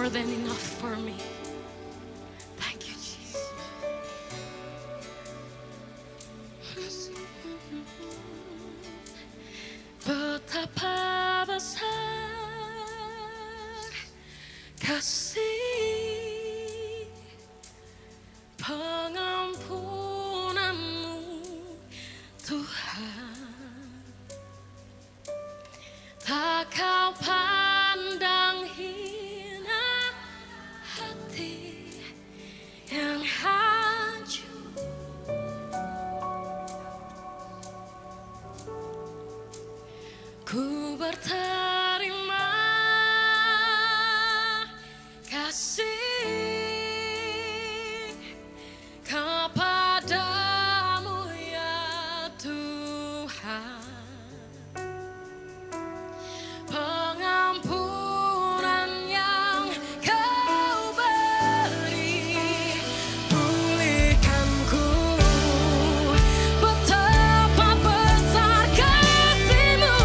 more than enough for me. Thank you, Jesus. Betapa besar kasih pengampunanmu, Tuhan. Tak kau pandang hina hati yang hancur. Ku berterima kasih kepadamu ya Tuhan. Pengampunan yang kau beri, pulihkanku. Betapa besar kasih-Mu.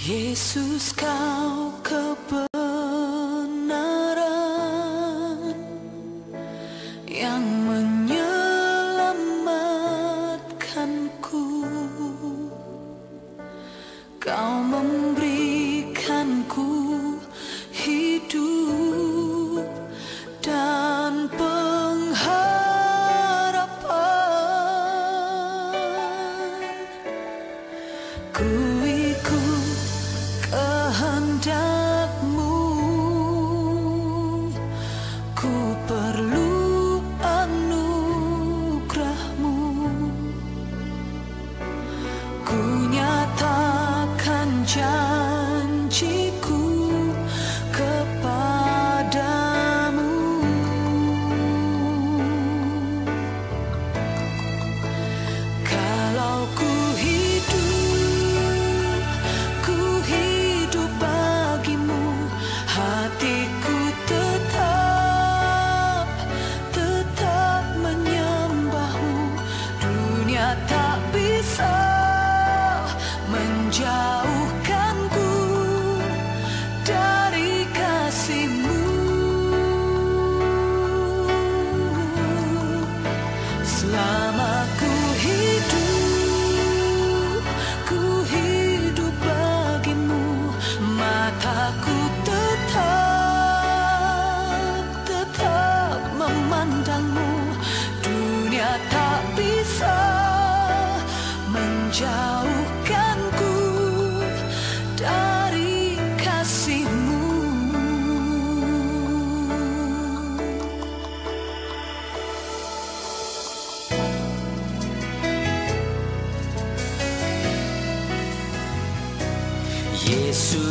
Yesus, kau kebenaran yang menyelamatkanku. Kau memberikanku hidup dan pengharapan. Ku ikut kehendak-Mu, ku perlu anugerah-Mu. Ku nyatakan janjiku kepadamu. Kalau ku hidup bagimu, hatiku tetap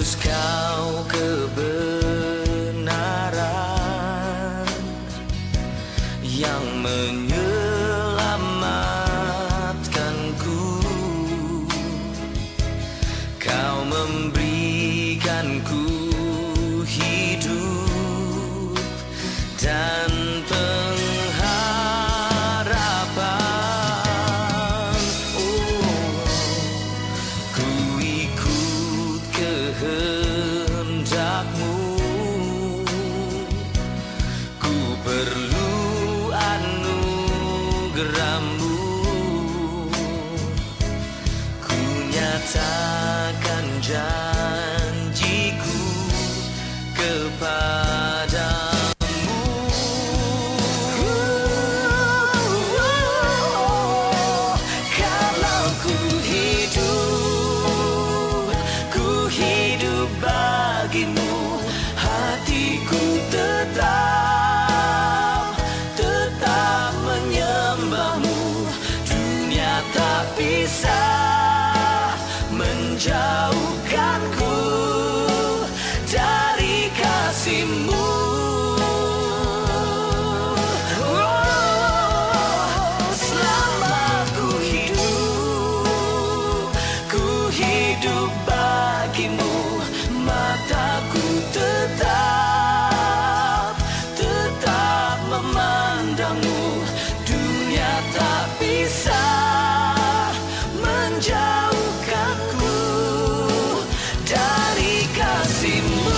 Yesus, Kau kebenaran yang menyelamatkanku. Kau memberikanku hidup dan pengharapan. Oh, ku ikut kehendak-Mu. Ku perlu anugerah-Mu. Ku nyatakan janjiku kepadamu. Kalau ku hidup bagimu, hatiku tetap menyembah-Mu. Dunia tak bisa menjauhkanku dari kasih-Mu. Selama ku hidup bagimu, mataku tetap memandang-Mu. Dunia tak bisa menjauhkanku dari kasih-Mu.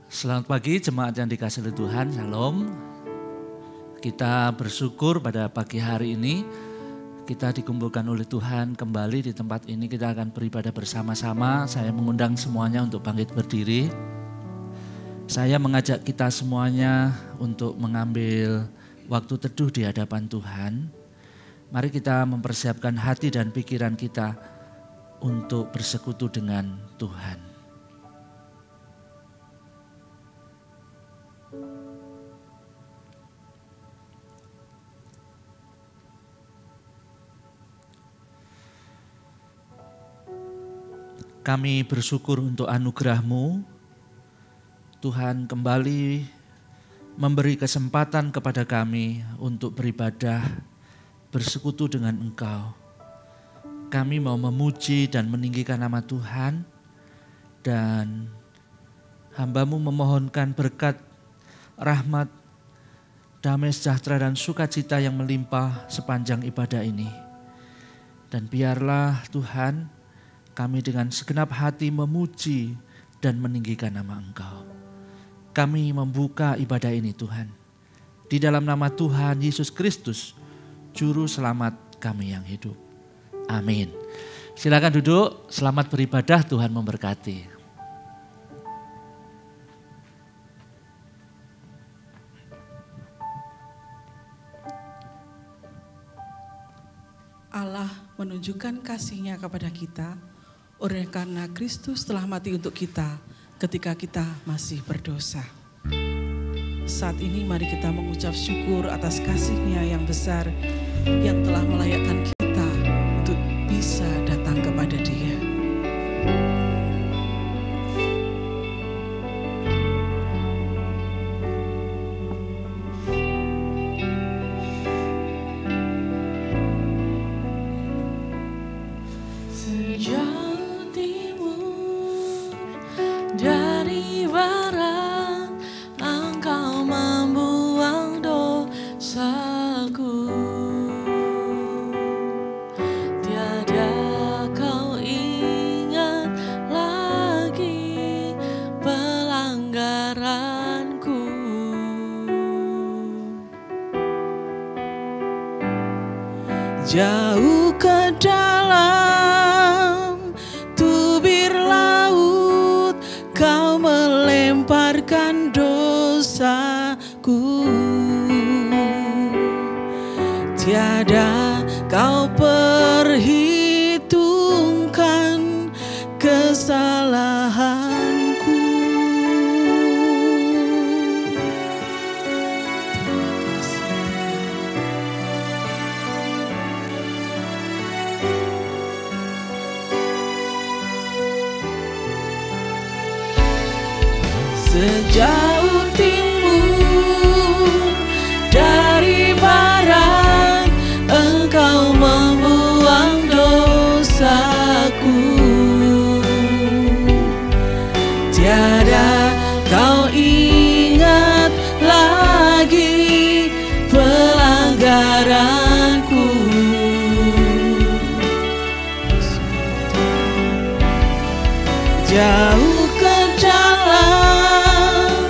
Selamat pagi jemaat yang dikasihi oleh Tuhan, Shalom. Kita bersyukur pada pagi hari ini kita dikumpulkan oleh Tuhan kembali di tempat ini. Kita akan beribadah bersama-sama. Saya mengundang semuanya untuk bangkit berdiri. Saya mengajak kita semuanya untuk mengambil waktu teduh di hadapan Tuhan. Mari kita mempersiapkan hati dan pikiran kita untuk bersekutu dengan Tuhan. Kami bersyukur untuk anugerah-Mu. Tuhan kembali memberi kesempatan kepada kami untuk beribadah, bersekutu dengan Engkau. Kami mau memuji dan meninggikan nama Tuhan, dan hamba-Mu memohonkan berkat, rahmat, damai sejahtera dan sukacita yang melimpah sepanjang ibadah ini. Dan biarlah Tuhan, kami dengan segenap hati memuji dan meninggikan nama Engkau. Kami membuka ibadah ini Tuhan. Di dalam nama Tuhan Yesus Kristus, Juru Selamat kami yang hidup. Amin. Silakan duduk, selamat beribadah, Tuhan memberkati. Allah menunjukkan kasih-Nya kepada kita oleh karena Kristus telah mati untuk kita ketika kita masih berdosa. Saat ini mari kita mengucap syukur atas kasih-Nya yang besar yang telah melayakkan kita untuk bisa datang kepada Dia. Jauh ke dalam tubir laut, kau melemparkan dosaku. Tiada kau perhitungkan kesalahanku. Sejauh timur dari barat, Engkau membuang dosaku. Tiada kau ingat lagi pelanggaranku. Jauh ke dalam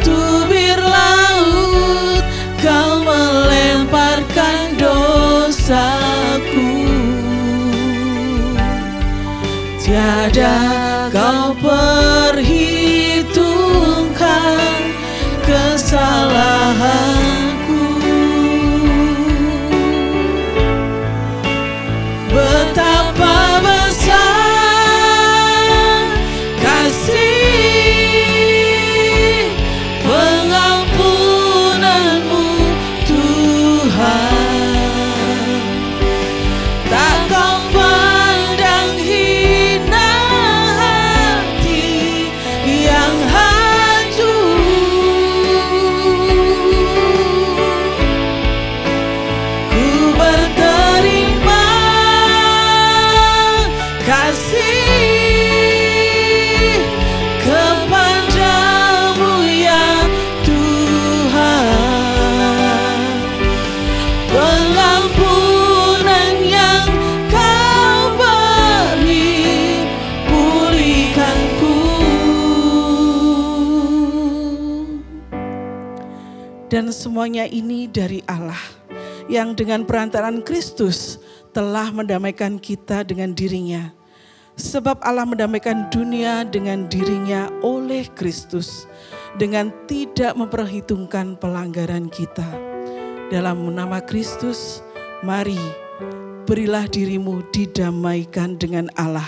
tubir laut, kau melemparkan dosaku. Tiada kau perhitungkan kesalahanku. Betapa besar kasih pengampunanmu Tuhan. Tak kau pandang hina hati yang hancur. Ku berterima kasih kepadamu ya Tuhan. Pengampunan yang kau beri, pulihkanku. Dan semuanya ini dari Allah, yang dengan perantaraan Kristus telah mendamaikan kita dengan dirinya. Sebab Allah mendamaikan dunia dengan dirinya oleh Kristus, dengan tidak memperhitungkan pelanggaran kita. Dalam nama Kristus, mari berilah dirimu didamaikan dengan Allah.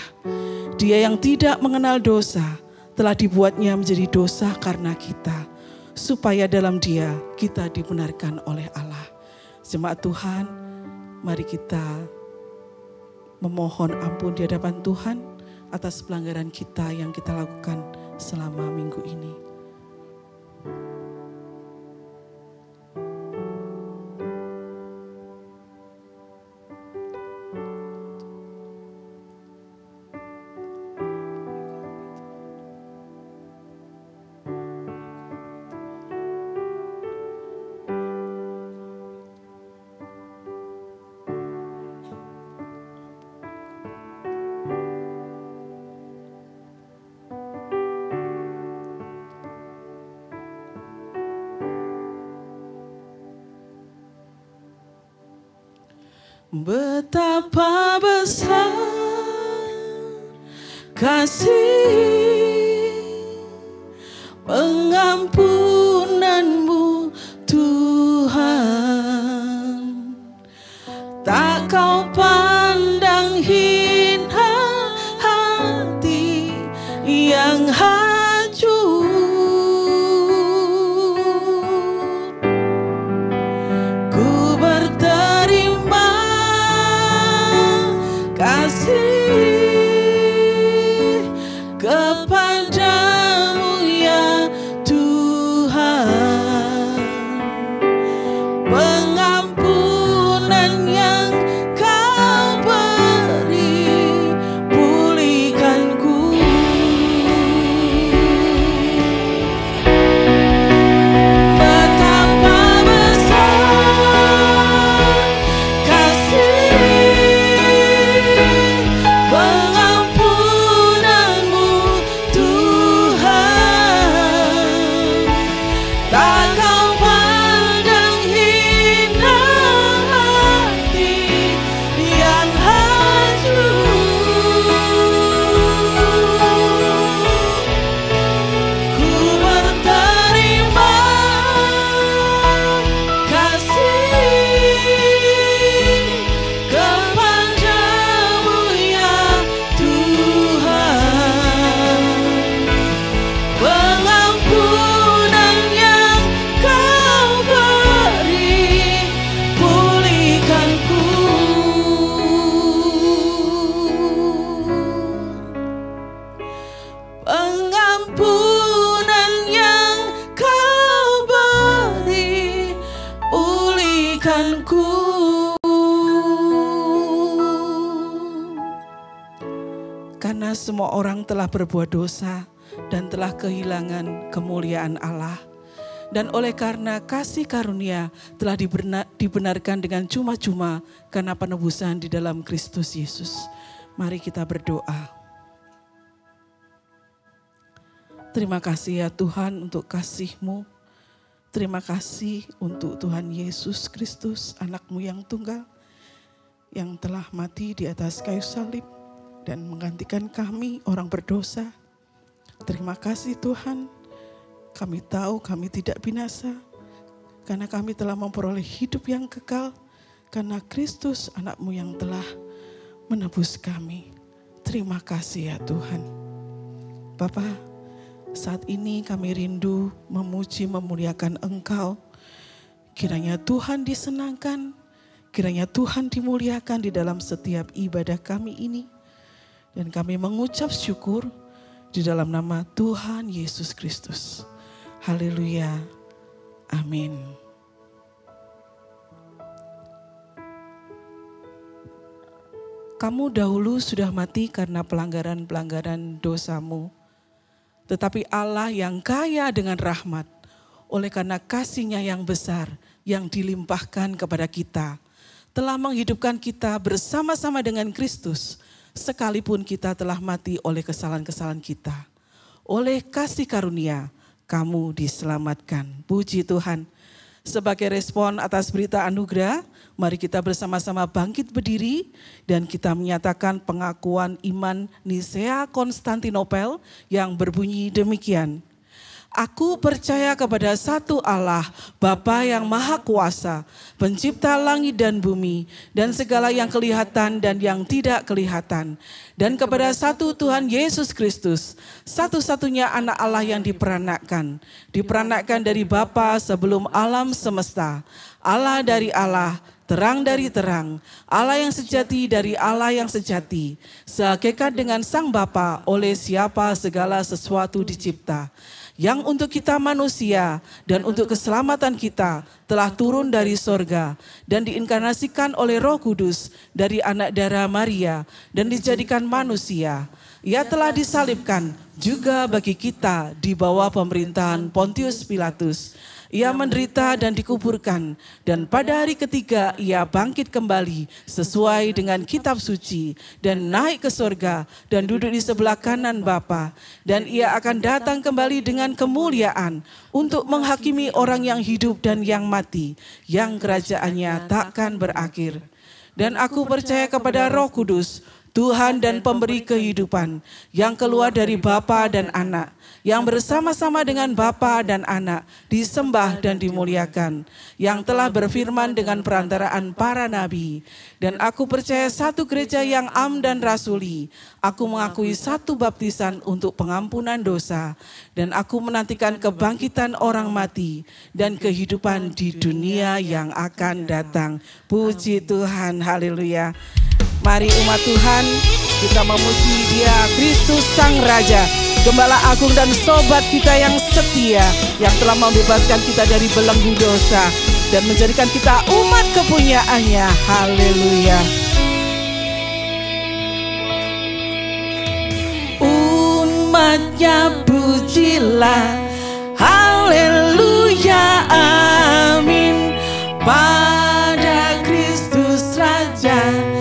Dia yang tidak mengenal dosa, telah dibuatnya menjadi dosa karena kita, supaya dalam Dia kita dibenarkan oleh Allah. Jemaat Tuhan, mari kita memohon ampun di hadapan Tuhan atas pelanggaran kita yang kita lakukan selama minggu ini. Betapa besar kasih pengampunanmu Tuhan. Tak kau pandang hina hati yang hancur. Ku berterima kasih kepadamu ya Tuhan. Pengampunan yang kau beri, pulihkanku. Betapa besar kasih pengampunanmu Tuhan. Tuhanku. Karena semua orang telah berbuat dosa dan telah kehilangan kemuliaan Allah. Dan oleh karena kasih karunia telah dibenarkan dengan cuma-cuma karena penebusan di dalam Kristus Yesus. Mari kita berdoa. Terima kasih ya Tuhan untuk kasih-Mu. Terima kasih untuk Tuhan Yesus Kristus, anak-Mu yang tunggal, yang telah mati di atas kayu salib dan menggantikan kami orang berdosa. Terima kasih Tuhan, kami tahu kami tidak binasa, karena kami telah memperoleh hidup yang kekal, karena Kristus anak-Mu yang telah menebus kami. Terima kasih ya Tuhan. Bapa, saat ini kami rindu memuji memuliakan Engkau. Kiranya Tuhan disenangkan, kiranya Tuhan dimuliakan di dalam setiap ibadah kami ini. Dan kami mengucap syukur di dalam nama Tuhan Yesus Kristus. Haleluya. Amin. Kamu dahulu sudah mati karena pelanggaran-pelanggaran dosamu. Tetapi Allah yang kaya dengan rahmat, oleh karena kasih-Nya yang besar yang dilimpahkan kepada kita, telah menghidupkan kita bersama-sama dengan Kristus, sekalipun kita telah mati oleh kesalahan-kesalahan kita. Oleh kasih karunia, kamu diselamatkan. Puji Tuhan. Sebagai respon atas berita anugerah, mari kita bersama-sama bangkit berdiri dan kita menyatakan pengakuan iman Nisea Konstantinopel yang berbunyi demikian. Aku percaya kepada satu Allah, Bapa yang Maha Kuasa, Pencipta langit dan bumi, dan segala yang kelihatan dan yang tidak kelihatan. Dan kepada satu Tuhan Yesus Kristus, satu-satunya anak Allah yang diperanakkan dari Bapa sebelum alam semesta, Allah dari Allah, terang dari terang, Allah yang sejati dari Allah yang sejati, sehakikat dengan Sang Bapa, oleh siapa segala sesuatu dicipta, yang untuk kita manusia dan untuk keselamatan kita telah turun dari sorga dan diinkarnasikan oleh Roh Kudus dari anak darah Maria dan dijadikan manusia. Ia telah disalibkan juga bagi kita di bawah pemerintahan Pontius Pilatus. Ia menderita dan dikuburkan, dan pada hari ketiga ia bangkit kembali sesuai dengan kitab suci dan naik ke sorga dan duduk di sebelah kanan Bapa. Dan ia akan datang kembali dengan kemuliaan untuk menghakimi orang yang hidup dan yang mati, yang kerajaannya takkan berakhir. Dan aku percaya kepada Roh Kudus, Tuhan dan pemberi kehidupan, yang keluar dari Bapa dan Anak, yang bersama-sama dengan Bapa dan Anak disembah dan dimuliakan, yang telah berfirman dengan perantaraan para nabi. Dan aku percaya satu gereja yang am dan rasuli. Aku mengakui satu baptisan untuk pengampunan dosa, dan aku menantikan kebangkitan orang mati dan kehidupan di dunia yang akan datang. Puji Tuhan, haleluya. Mari umat Tuhan, kita memuji Dia, Kristus Sang Raja, Gembala Agung dan Sobat kita yang setia, yang telah membebaskan kita dari belenggu dosa dan menjadikan kita umat kepunyaannya. Haleluya. Umatnya pujilah, haleluya, amin, pada Kristus Raja.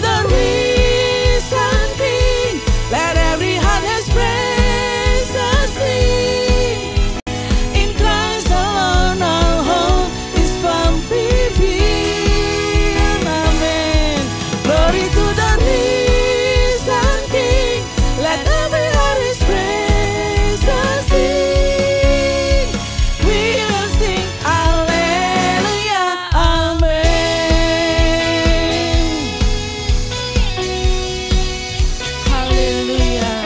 the risen King. Let every heart express a sing. In Christ alone our hope is found revealed. Amen. Glory to the risen King. Let every heart express a sing. We will sing Alleluia. Amen. Hallelujah.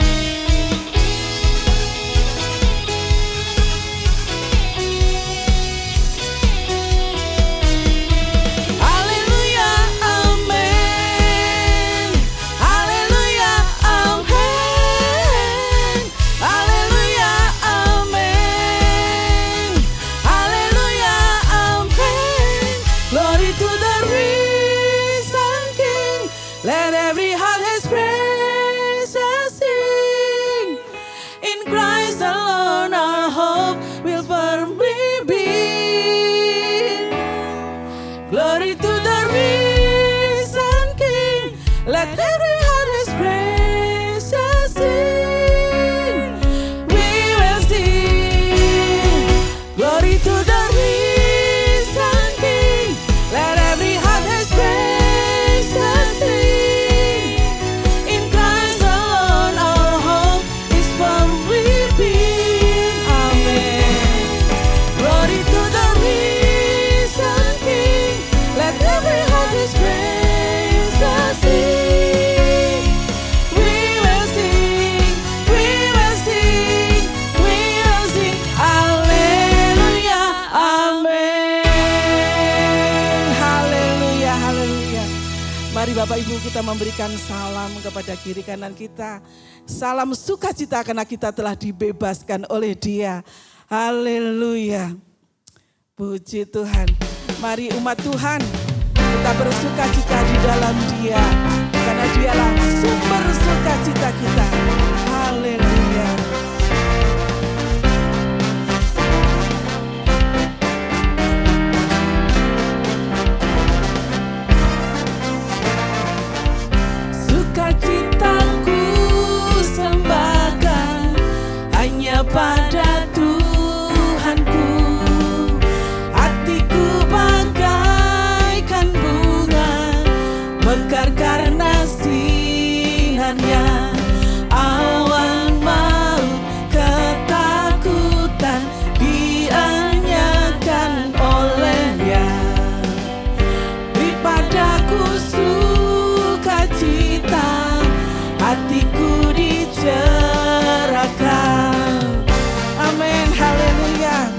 Hallelujah, amen. Hallelujah, amen. Hallelujah, amen. Hallelujah, amen. Glory to the risen King. Let every heart express a sing. In Christ alone our hope will firmly be. Glory to the risen King. Let every heart express a sing. We will sing. Glory to the risen King. Let every heart express a sing. In Christ alone our hope is firmly built. Amen. Glory to the risen King. Let every heart express a sing. We will sing, we will sing, we will sing. Hallelujah, amen. Haleluya, haleluya. Mari Bapak Ibu kita memberikan salam kepada kiri kanan kita. Salam sukacita karena kita telah dibebaskan oleh Dia. Haleluya. Puji Tuhan. Mari umat Tuhan kita bersukacita di dalam Dia. Karena Dialah sumber sukacita kita. Haleluya. Sukacitaku sembahkan hanya pada Tuhanku. Hatiku bagaikan bunga mekar karena sinarnya. Awan maut ketakutan dianyakan olehnya. Daripada ku sukacita, hatiku dicerahkan. Amin, haleluya.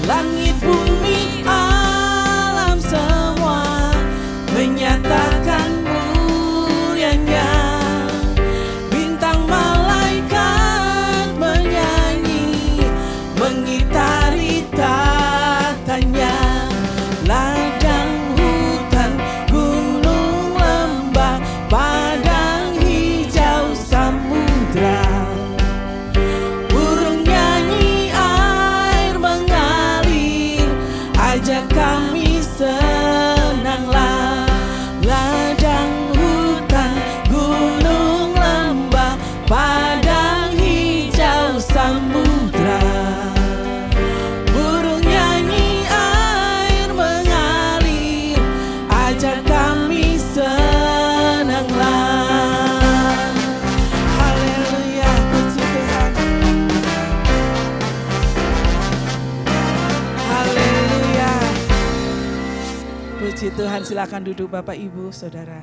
Langit bumi alam semua menyatakan mulianya. Bintang malaikat menyanyi mengitari tatanya. Ladang hutan gunung lembah padang hijau samudra. Burung nyanyi air mengalir, ajak kami senanglah. Ladang hutan gunung lembah padang hijau samudra. Burung nyanyi air mengalir, ajak kami senanglah. Haleluya, puji Tuhan. Haleluya. Puji Tuhan, silakan duduk Bapak Ibu Saudara.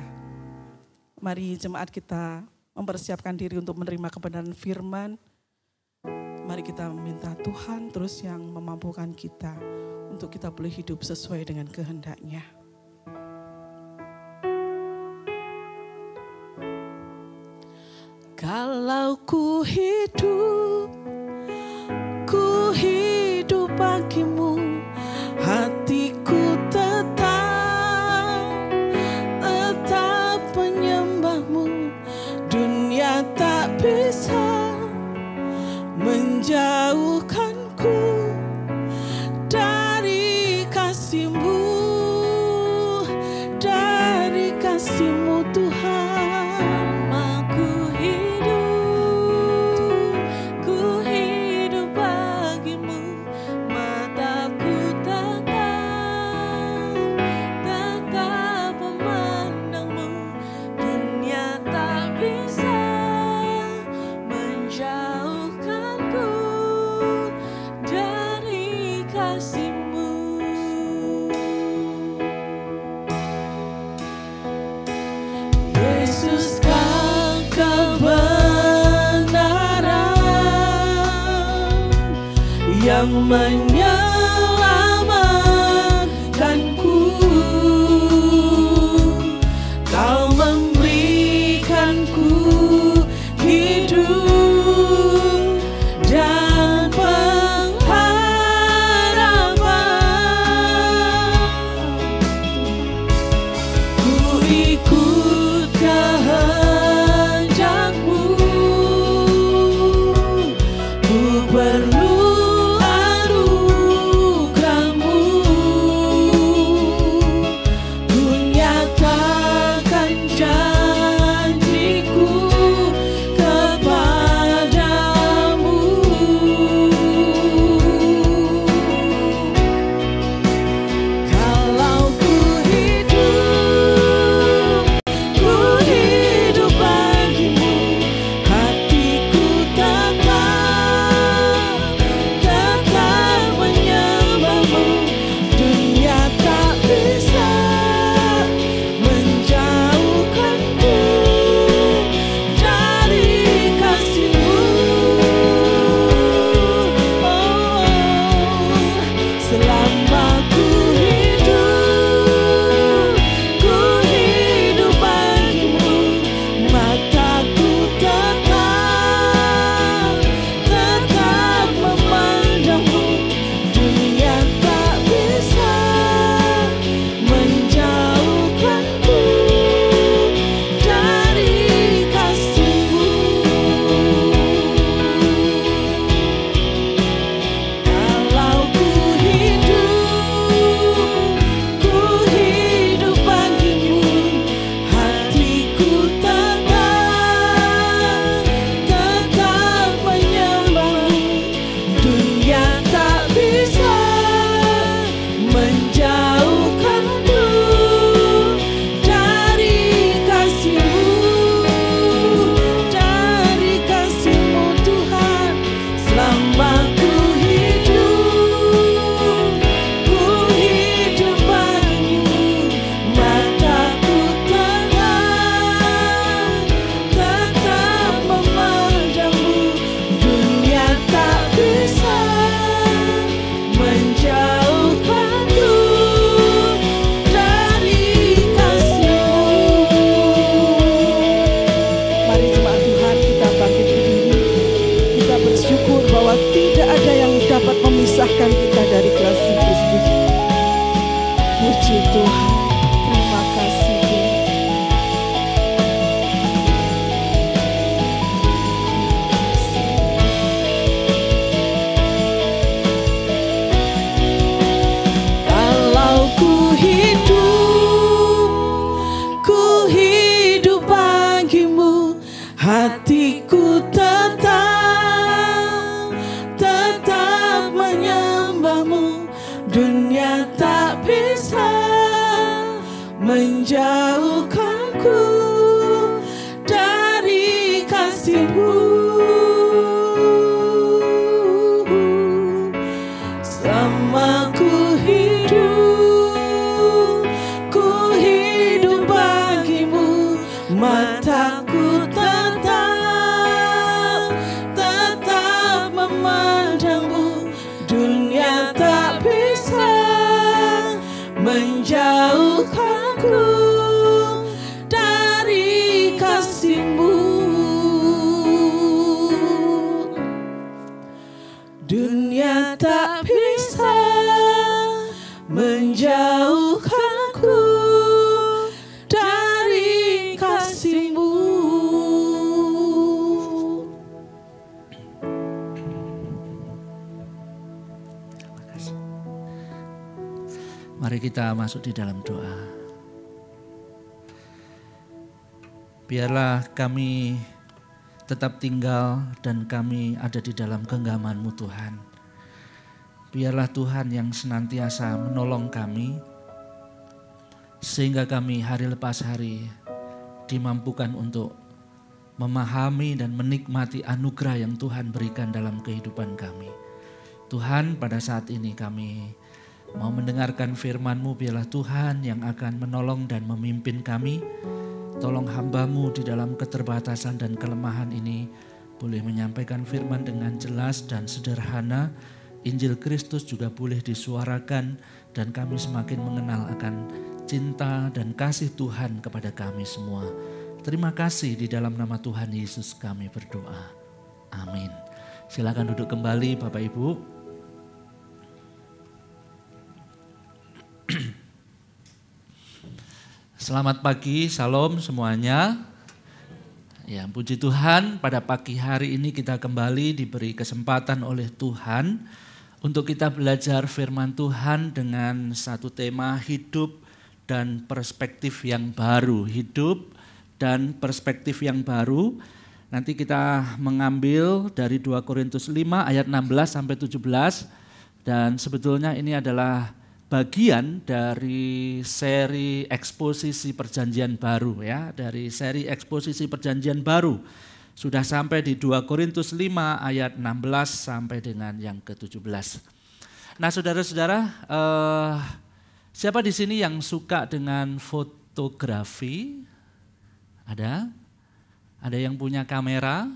Mari jemaat kita mempersiapkan diri untuk menerima kebenaran firman. Mari kita minta Tuhan terus yang memampukan kita untuk kita boleh hidup sesuai dengan kehendak-Nya. Kalau ku hidup bagimu, hatiku tetap menyembahmu. Dunia tak bisa menjauhkanku kasih-Mu Tuhan. Ku hidup bagimu, mataku tetap memandangmu. Dunia tak bisa menjauhkanku dari kasih-Mu. Yesus, Kau kebenaran yang menyelamatkanku. Kau memberikanku hidup dan pengharapan. Ku ikut kehendak-Mu, ku perlu anugerah-Mu. Ku nyatakan janjiku kepadamu. Kalau ku hidup bagimu, hatiku tetap menyembahmu. Dunia tak bisa menjauhkanku dari kasih-Mu. Oh, selama ku hidup bagimu, mataku tetap memandangmu. Dunia tak bisa menjauhkanku dari kasih-Mu. Kalau ku hidup bagimu, hatiku tetap menyembahmu. Dunia tak bisa menjauhkanku dari kasih-Mu, dari kasih-Mu Tuhan. Selama ku hidup bagimu, mataku tetap memandangmu. Dunia tak bisa menjauhkanku dari kasih-Mu. Mari jemaat Tuhan, kita bangkit berdiri. Kita bersyukur bahwa tidak ada yang dapat memisahkan kita dari kasih Kristus. Puji Tuhan, terima kasih Tuhan. Kalau ku hidup bagimu, hatiku tetap menyembahmu. Dunia tak bisa menjauhkanku dari kasih-Mu. Selama ku hidup bagimu, mataku tetap memandangmu. Dunia tak bisa menjauhkanku dari kasih-Mu. Dunia tak bisa menjauhkanku dari kasih-Mu. Mari kita masuk di dalam doa. Biarlah kami tetap tinggal dan kami ada di dalam genggaman-Mu Tuhan. Biarlah Tuhan yang senantiasa menolong kami, sehingga kami hari lepas hari dimampukan untuk memahami dan menikmati anugerah yang Tuhan berikan dalam kehidupan kami. Tuhan, pada saat ini kami mau mendengarkan firman-Mu. Biarlah Tuhan yang akan menolong dan memimpin kami. Tolong hamba-Mu di dalam keterbatasan dan kelemahan ini boleh menyampaikan firman dengan jelas dan sederhana. Injil Kristus juga boleh disuarakan dan kami semakin mengenal akan cinta dan kasih Tuhan kepada kami semua. Terima kasih, di dalam nama Tuhan Yesus kami berdoa. Amin. Silakan duduk kembali Bapak Ibu. Selamat pagi, salam semuanya. Ya, puji Tuhan, pada pagi hari ini kita kembali diberi kesempatan oleh Tuhan untuk kita belajar firman Tuhan dengan satu tema hidup dan perspektif yang baru. Hidup dan perspektif yang baru. Nanti kita mengambil dari 2 Korintus 5 ayat 16 sampai 17. Dan sebetulnya ini adalah bagian dari seri eksposisi perjanjian baru ya, dari seri eksposisi perjanjian baru. Sudah sampai di 2 Korintus 5 ayat 16 sampai dengan yang ke-17. Nah, saudara-saudara, siapa di sini yang suka dengan fotografi? Ada? Ada yang punya kamera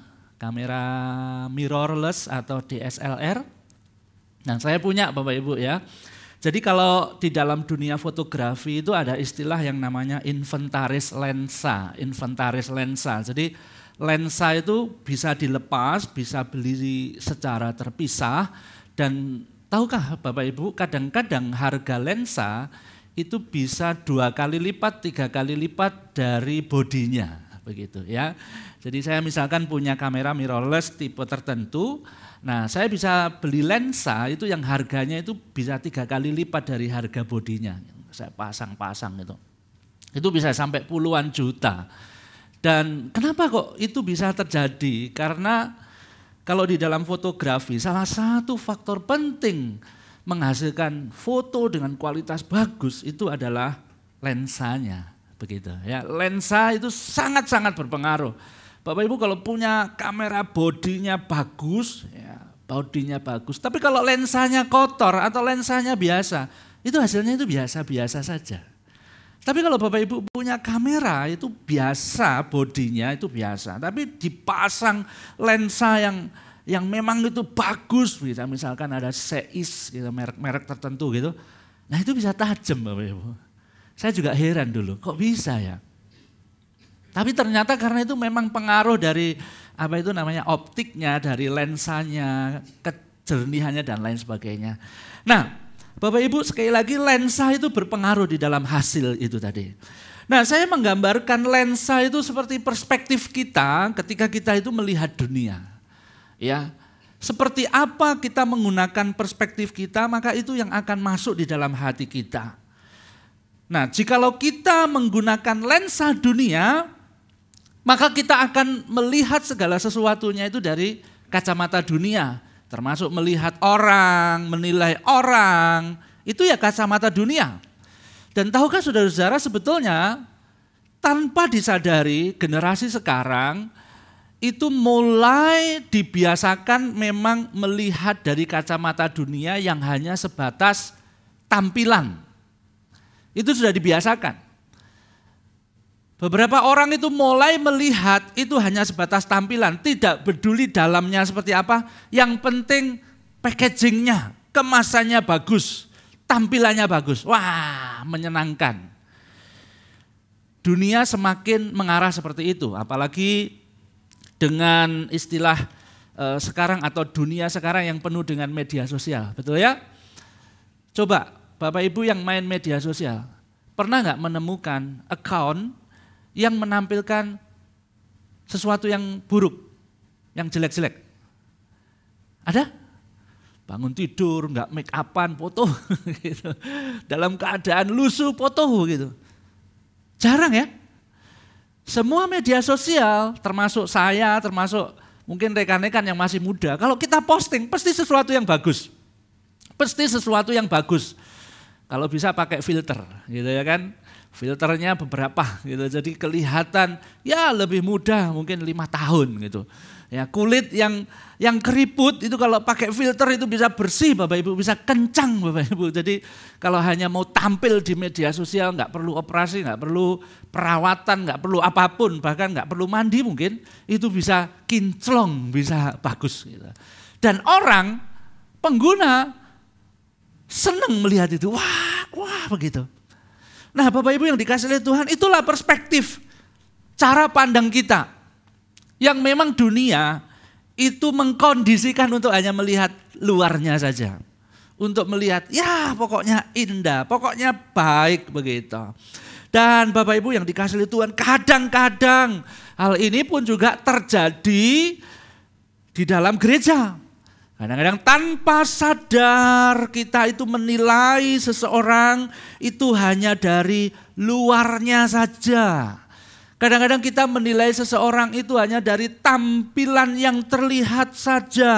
mirrorless atau DSLR? Nah, saya punya Bapak Ibu ya. Jadi kalau di dalam dunia fotografi itu ada istilah yang namanya inventaris lensa. Jadi lensa itu bisa dilepas, bisa beli secara terpisah. Dan tahukah Bapak Ibu, kadang-kadang harga lensa itu bisa 2 kali lipat, 3 kali lipat dari bodinya, begitu ya. Jadi saya misalkan punya kamera mirrorless tipe tertentu. Nah, saya bisa beli lensa itu yang harganya itu bisa 3 kali lipat dari harga bodinya. Saya pasang-pasang itu. Itu bisa sampai puluhan juta. Dan kenapa kok itu bisa terjadi? Karena kalau di dalam fotografi salah satu faktor penting menghasilkan foto dengan kualitas bagus itu adalah lensanya, begitu ya. Lensa itu sangat-sangat berpengaruh. Bapak Ibu kalau punya kamera bodinya bagus, ya, tapi kalau lensanya kotor atau lensanya biasa, itu hasilnya itu biasa-biasa saja. Tapi kalau Bapak Ibu punya kamera itu biasa, bodinya itu biasa, tapi dipasang lensa yang memang itu bagus, misalkan ada Zeiss gitu, merek-merek tertentu gitu, nah itu bisa tajam Bapak Ibu. Saya juga heran dulu, kok bisa ya? Tapi ternyata karena itu memang pengaruh dari optiknya, dari lensanya, kejernihannya dan lain sebagainya. Nah, Bapak Ibu sekali lagi lensa itu berpengaruh di dalam hasil itu tadi. Nah, saya menggambarkan lensa itu seperti perspektif kita ketika kita itu melihat dunia. Ya, seperti apa kita menggunakan perspektif kita, maka itu yang akan masuk di dalam hati kita. Nah, jikalau kita menggunakan lensa dunia, maka kita akan melihat segala sesuatunya itu dari kacamata dunia. Termasuk melihat orang, menilai orang, itu ya kacamata dunia. Dan tahukah saudara-saudara sebetulnya tanpa disadari generasi sekarang itu mulai dibiasakan memang melihat dari kacamata dunia yang hanya sebatas tampilan. Itu sudah dibiasakan. Beberapa orang itu mulai melihat itu hanya sebatas tampilan, tidak peduli dalamnya seperti apa. Yang penting packagingnya, kemasannya bagus, tampilannya bagus. Wah, menyenangkan. Dunia semakin mengarah seperti itu, apalagi dengan istilah sekarang atau dunia sekarang yang penuh dengan media sosial, betul ya? Coba Bapak Ibu yang main media sosial, pernah nggak menemukan account yang menampilkan sesuatu yang buruk, yang jelek-jelek? Ada? Bangun tidur, nggak make upan, foto gitu. Dalam keadaan lusuh, foto gitu. Jarang ya? Semua media sosial, termasuk saya, termasuk mungkin rekan-rekan yang masih muda, kalau kita posting pasti sesuatu yang bagus. Pasti sesuatu yang bagus. Kalau bisa pakai filter gitu ya kan. Filternya beberapa gitu. Jadi kelihatan ya lebih muda, mungkin 5 tahun gitu. Ya, kulit yang keriput itu kalau pakai filter itu bisa bersih Bapak Ibu, bisa kencang Bapak Ibu. Jadi kalau hanya mau tampil di media sosial nggak perlu operasi, nggak perlu perawatan, nggak perlu apapun, bahkan nggak perlu mandi mungkin, itu bisa kinclong, bisa bagus gitu. Dan orang pengguna senang melihat itu, wah begitu. Nah Bapak Ibu yang dikasih oleh Tuhan, itulah perspektif cara pandang kita. Yang memang dunia itu mengkondisikan untuk hanya melihat luarnya saja. Untuk melihat ya pokoknya indah, pokoknya baik begitu. Dan Bapak Ibu yang dikasih oleh Tuhan, kadang-kadang hal ini pun juga terjadi di dalam gereja. Kadang-kadang tanpa sadar kita itu menilai seseorang itu hanya dari luarnya saja. Kadang-kadang kita menilai seseorang itu hanya dari tampilan yang terlihat saja.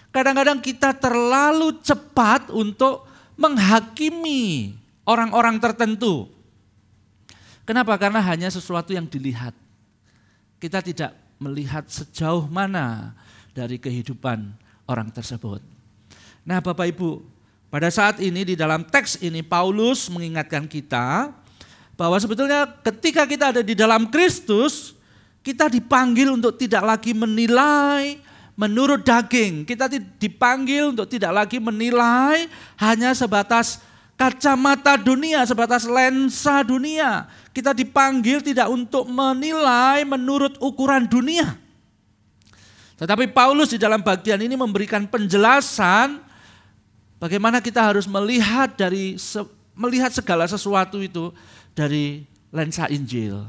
Kadang-kadang kita terlalu cepat untuk menghakimi orang-orang tertentu. Kenapa? Karena hanya sesuatu yang dilihat. Kita tidak melihat sejauh mana dari kehidupan orang tersebut. Nah Bapak Ibu, pada saat ini di dalam teks ini Paulus mengingatkan kita bahwa sebetulnya ketika kita ada di dalam Kristus, kita dipanggil untuk tidak lagi menilai menurut daging. Kita dipanggil untuk tidak lagi menilai hanya sebatas kacamata dunia, sebatas lensa dunia. Kita dipanggil tidak untuk menilai menurut ukuran dunia. Tetapi Paulus di dalam bagian ini memberikan penjelasan bagaimana kita harus melihat segala sesuatu itu dari lensa Injil,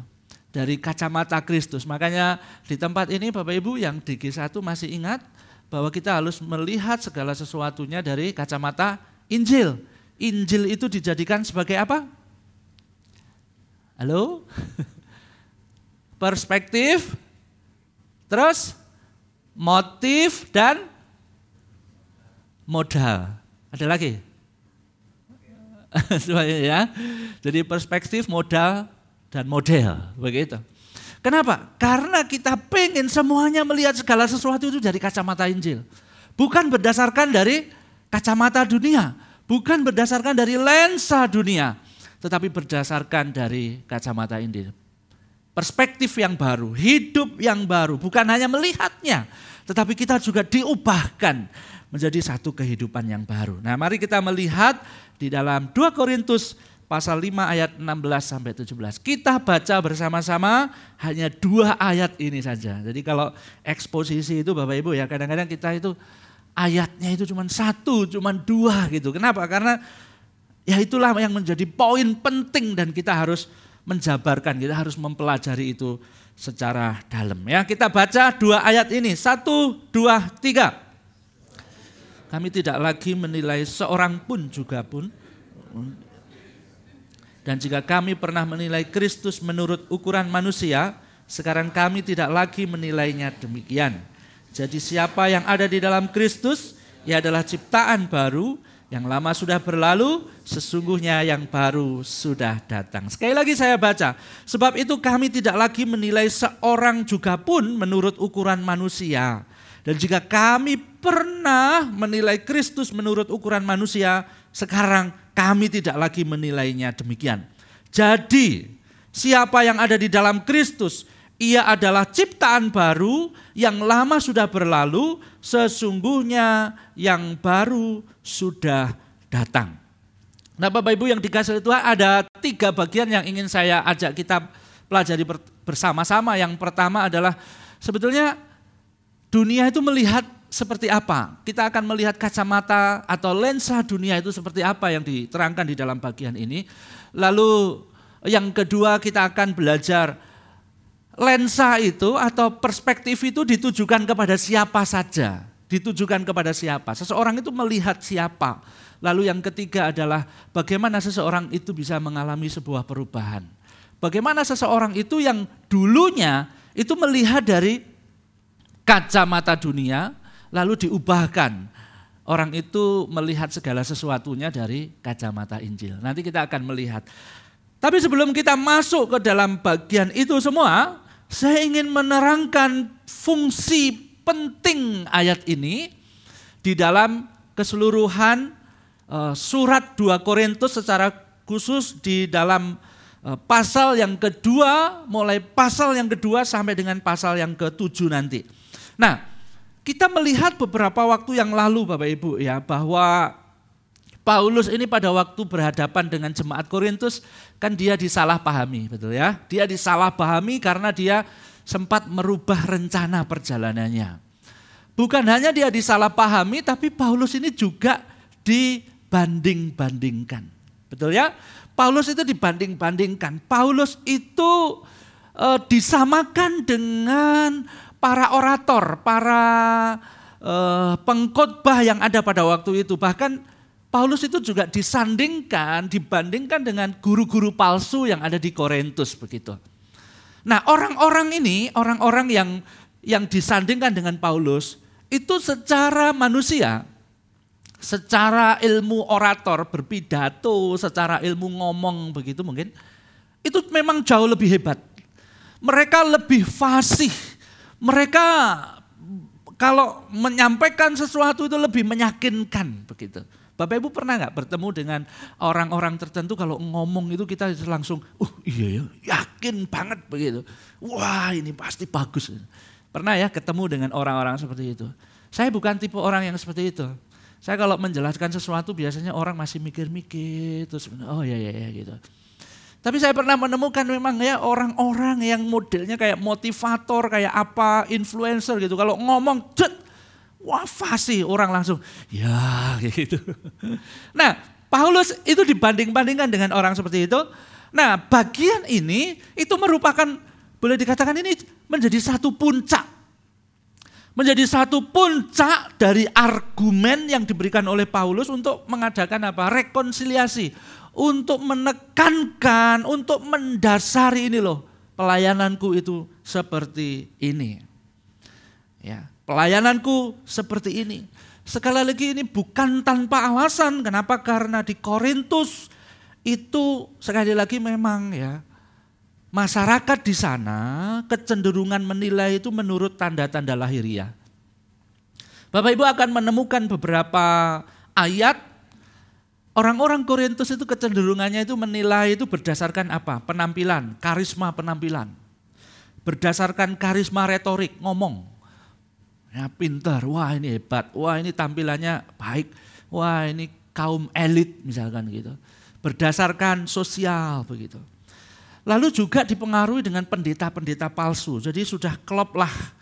dari kacamata Kristus. Makanya di tempat ini Bapak Ibu yang di G1 masih ingat bahwa kita harus melihat segala sesuatunya dari kacamata Injil. Injil itu dijadikan sebagai apa? Halo? Perspektif, terus motif dan modal. Ada lagi? Ya. Jadi perspektif, modal, dan model. Begitu. Kenapa? Karena kita pengen semuanya melihat segala sesuatu itu dari kacamata Injil. Bukan berdasarkan dari kacamata dunia. Bukan berdasarkan dari lensa dunia. Tetapi berdasarkan dari kacamata Injil. Perspektif yang baru, hidup yang baru. Bukan hanya melihatnya. Tetapi kita juga diubahkan menjadi satu kehidupan yang baru. Nah mari kita melihat di dalam 2 Korintus pasal 5 ayat 16 sampai 17. Kita baca bersama-sama hanya 2 ayat ini saja. Jadi kalau eksposisi itu Bapak Ibu ya kadang-kadang kita itu ayatnya itu cuma 1, cuma 2 gitu. Kenapa? Karena ya itulah yang menjadi poin penting dan kita harus menjabarkan, kita harus mempelajari itu secara dalam. Ya, kita baca 2 ayat ini. 1, 2, 3. Kami tidak lagi menilai seorang pun juga pun. Dan jika kami pernah menilai Kristus menurut ukuran manusia, sekarang kami tidak lagi menilainya demikian. Jadi siapa yang ada di dalam Kristus, ia adalah ciptaan baru, yang lama sudah berlalu, sesungguhnya yang baru sudah datang. Sekali lagi saya baca, sebab itu kami tidak lagi menilai seorang juga pun menurut ukuran manusia. Dan jika kami pernah menilai Kristus menurut ukuran manusia, sekarang kami tidak lagi menilainya demikian. Jadi siapa yang ada di dalam Kristus, ia adalah ciptaan baru, yang lama sudah berlalu, sesungguhnya yang baru sudah datang. Nah Bapak Ibu yang dikasihi Tuhan, ada 3 bagian yang ingin saya ajak kita pelajari bersama-sama. Yang pertama adalah sebetulnya dunia itu melihat seperti apa? Kita akan melihat kacamata atau lensa dunia itu seperti apa yang diterangkan di dalam bagian ini. Lalu yang kedua kita akan belajar lensa itu atau perspektif itu ditujukan kepada siapa saja. Ditujukan kepada siapa? Seseorang itu melihat siapa. Lalu yang ketiga adalah bagaimana seseorang itu bisa mengalami sebuah perubahan. Bagaimana seseorang itu yang dulunya itu melihat dari kacamata dunia, lalu diubahkan. Orang itu melihat segala sesuatunya dari kacamata Injil. Nanti kita akan melihat. Tapi sebelum kita masuk ke dalam bagian itu semua, saya ingin menerangkan fungsi penting ayat ini di dalam keseluruhan surat 2 Korintus secara khusus di dalam pasal yang kedua, mulai pasal yang kedua sampai dengan pasal yang ke-7 nanti. Nah, kita melihat beberapa waktu yang lalu Bapak Ibu ya, bahwa Paulus ini pada waktu berhadapan dengan jemaat Korintus kan dia disalahpahami, betul ya? Dia disalahpahami karena dia sempat merubah rencana perjalanannya. Bukan hanya dia disalahpahami, tapi Paulus ini juga dibanding-bandingkan. Betul ya? Paulus itu dibanding-bandingkan. Paulus itu disamakan dengan para orator, para pengkhotbah yang ada pada waktu itu. Bahkan Paulus itu juga dibandingkan dengan guru-guru palsu yang ada di Korintus begitu. Nah, orang-orang ini, orang-orang yang disandingkan dengan Paulus, itu secara manusia, secara ilmu orator, berpidato, secara ilmu ngomong begitu mungkin, itu memang jauh lebih hebat. Mereka lebih fasih. Mereka kalau menyampaikan sesuatu itu lebih meyakinkan begitu. Bapak Ibu pernah nggak bertemu dengan orang-orang tertentu kalau ngomong itu kita langsung, iya ya, yakin banget begitu. Wah ini pasti bagus. Pernah ya ketemu dengan orang-orang seperti itu. Saya bukan tipe orang yang seperti itu. Saya kalau menjelaskan sesuatu biasanya orang masih mikir-mikir, terus oh ya gitu. Tapi saya pernah menemukan memang ya orang-orang yang modelnya kayak motivator, kayak apa, influencer gitu. Kalau ngomong, wah fasih, orang langsung, ya gitu. Nah, Paulus itu dibanding-bandingkan dengan orang seperti itu. Nah, bagian ini itu merupakan, boleh dikatakan ini menjadi satu puncak. Menjadi satu puncak dari argumen yang diberikan oleh Paulus untuk mengadakan apa? Rekonsiliasi. Untuk menekankan, untuk mendasari ini loh, pelayananku itu seperti ini. Ya, pelayananku seperti ini. Sekali lagi ini bukan tanpa alasan. Kenapa? Karena di Korintus itu sekali lagi memang ya, masyarakat di sana kecenderungan menilai itu menurut tanda-tanda lahiriah. Bapak Ibu akan menemukan beberapa ayat. Orang-orang Korintus itu kecenderungannya itu menilai itu berdasarkan apa? Penampilan, karisma penampilan. Berdasarkan karisma retorik, ngomong. Ya pintar, wah ini hebat, wah ini tampilannya baik, wah ini kaum elit misalkan gitu. Berdasarkan sosial begitu. Lalu juga dipengaruhi dengan pendeta-pendeta palsu. Jadi sudah klop lah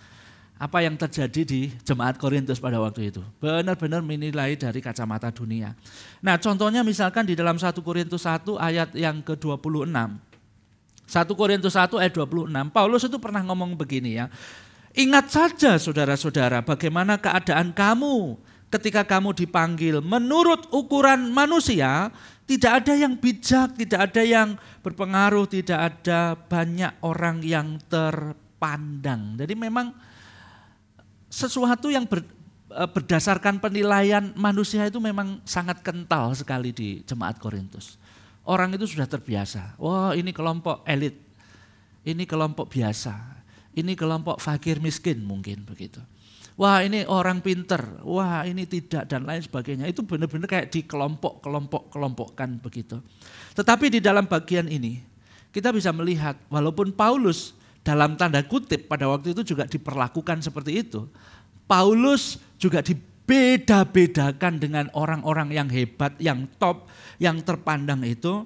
apa yang terjadi di jemaat Korintus pada waktu itu. Benar-benar menilai dari kacamata dunia. Nah contohnya misalkan di dalam 1 Korintus 1 ayat yang ke-26. 1 Korintus 1 ayat 26, Paulus itu pernah ngomong begini ya. Ingat saja saudara-saudara bagaimana keadaan kamu ketika kamu dipanggil. Menurut ukuran manusia tidak ada yang bijak, tidak ada yang berpengaruh, tidak ada banyak orang yang terpandang. Jadi memang sesuatu yang berdasarkan penilaian manusia itu memang sangat kental sekali di jemaat Korintus. Orang itu sudah terbiasa, wah ini kelompok elit, ini kelompok biasa, ini kelompok fakir miskin mungkin begitu. Wah ini orang pinter, wah ini tidak dan lain sebagainya. Itu benar-benar kayak di kelompok-kelompokkan begitu. Tetapi di dalam bagian ini kita bisa melihat walaupun Paulus dalam tanda kutip pada waktu itu juga diperlakukan seperti itu. Paulus juga dibeda-bedakan dengan orang-orang yang hebat, yang top, yang terpandang itu.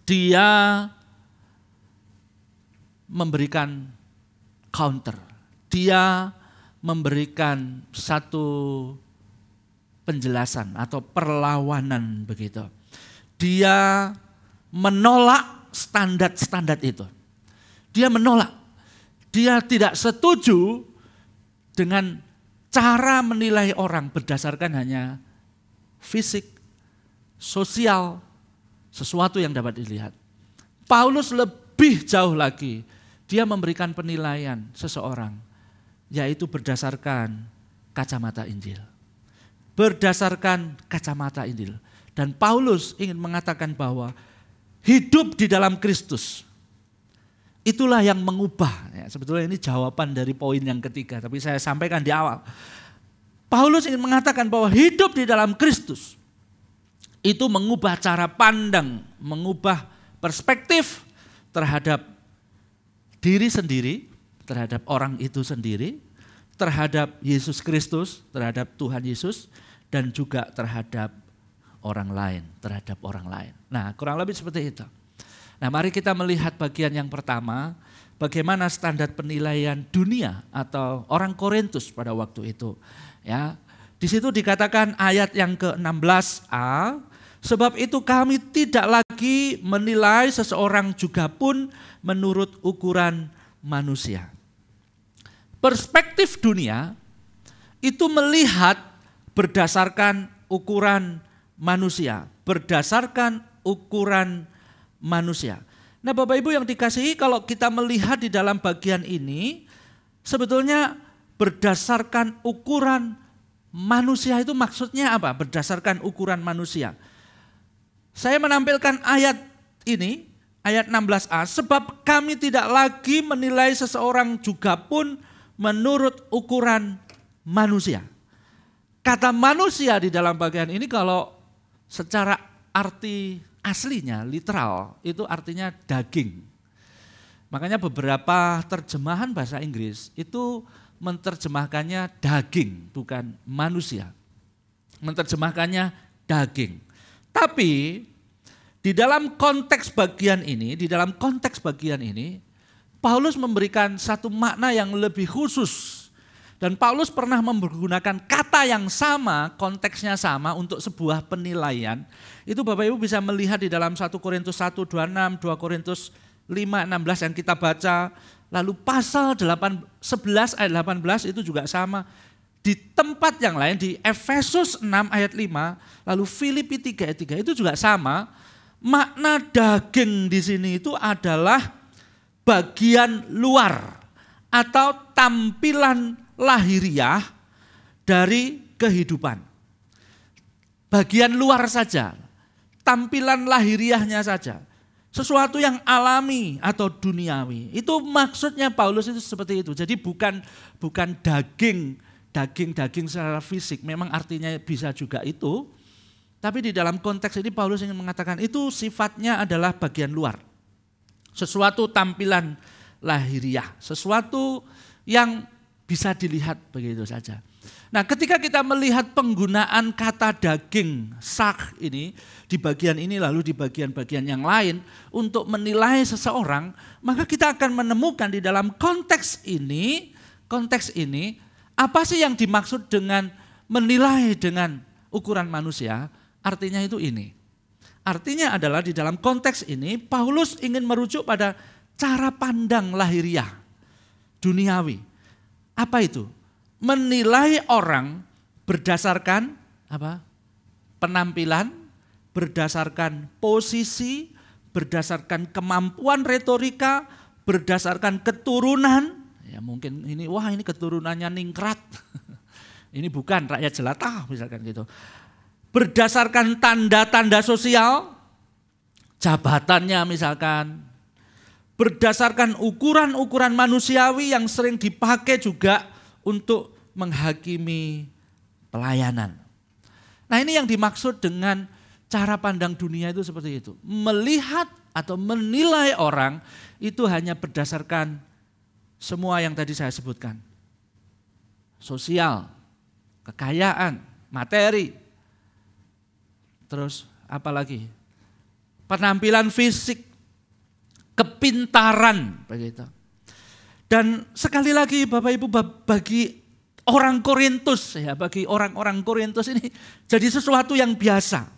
Dia memberikan counter. Dia memberikan satu penjelasan atau perlawanan begitu. Dia menolak standar-standar itu. Dia menolak, dia tidak setuju dengan cara menilai orang berdasarkan hanya fisik, sosial, sesuatu yang dapat dilihat. Paulus lebih jauh lagi, dia memberikan penilaian seseorang, yaitu berdasarkan kacamata Injil. Berdasarkan kacamata Injil. Dan Paulus ingin mengatakan bahwa hidup di dalam Kristus, itulah yang mengubah. Ya, sebetulnya ini jawaban dari poin yang ketiga, tapi saya sampaikan di awal. Paulus ingin mengatakan bahwa hidup di dalam Kristus itu mengubah cara pandang, mengubah perspektif terhadap diri sendiri, terhadap orang itu sendiri, terhadap Yesus Kristus, terhadap Tuhan Yesus, dan juga terhadap orang lain, terhadap orang lain. Nah, kurang lebih seperti itu. Nah, mari kita melihat bagian yang pertama, bagaimana standar penilaian dunia atau orang Korintus pada waktu itu. Ya, di situ dikatakan ayat yang ke-16a, sebab itu kami tidak lagi menilai seseorang juga pun menurut ukuran manusia. Perspektif dunia itu melihat berdasarkan ukuran manusia, berdasarkan ukuran manusia. Nah, Bapak Ibu yang dikasihi, kalau kita melihat di dalam bagian ini, sebetulnya berdasarkan ukuran manusia itu maksudnya apa? Berdasarkan ukuran manusia. Saya menampilkan ayat ini, ayat 16a, sebab kami tidak lagi menilai seseorang juga pun menurut ukuran manusia. Kata manusia di dalam bagian ini kalau secara arti aslinya, literal, itu artinya daging. Makanya beberapa terjemahan bahasa Inggris itu menerjemahkannya daging, bukan manusia. Menerjemahkannya daging. Tapi di dalam konteks bagian ini, Paulus memberikan satu makna yang lebih khusus. Dan Paulus pernah menggunakan kata yang sama, konteksnya sama untuk sebuah penilaian. Itu Bapak Ibu bisa melihat di dalam 1 Korintus 1:26, 2 Korintus 5:16 yang kita baca. Lalu pasal 11 ayat 18 itu juga sama. Di tempat yang lain, di Efesus 6 ayat 5, lalu Filipi 3 ayat 3 itu juga sama. Makna daging di sini itu adalah bagian luar atau tampilan lahiriah dari kehidupan. Bagian luar saja, tampilan lahiriahnya saja. Sesuatu yang alami atau duniawi. Itu maksudnya Paulus itu seperti itu. Jadi bukan daging secara fisik, memang artinya bisa juga itu. Tapi di dalam konteks ini Paulus ingin mengatakan itu sifatnya adalah bagian luar. Sesuatu tampilan lahiriah, sesuatu yang bisa dilihat begitu saja. Nah, ketika kita melihat penggunaan kata daging, sak ini, di bagian ini lalu di bagian-bagian yang lain untuk menilai seseorang, maka kita akan menemukan di dalam konteks ini, apa sih yang dimaksud dengan menilai dengan ukuran manusia? Artinya itu ini. Artinya adalah di dalam konteks ini, Paulus ingin merujuk pada cara pandang lahiriah, duniawi. Apa itu? Menilai orang berdasarkan apa? Penampilan, berdasarkan posisi, berdasarkan kemampuan retorika, berdasarkan keturunan. Ya mungkin ini, wah ini keturunannya ningkrat. Ini bukan rakyat jelata misalkan gitu. Berdasarkan tanda-tanda sosial, jabatannya misalkan. Berdasarkan ukuran-ukuran manusiawi yang sering dipakai juga untuk menghakimi pelayanan. Nah, ini yang dimaksud dengan cara pandang dunia itu seperti itu. Melihat atau menilai orang itu hanya berdasarkan semua yang tadi saya sebutkan. Sosial, kekayaan, materi. Terus apa lagi? Penampilan fisik, kepintaran begitu. Dan sekali lagi Bapak Ibu, bagi orang Korintus ya, bagi orang-orang Korintus ini jadi sesuatu yang biasa.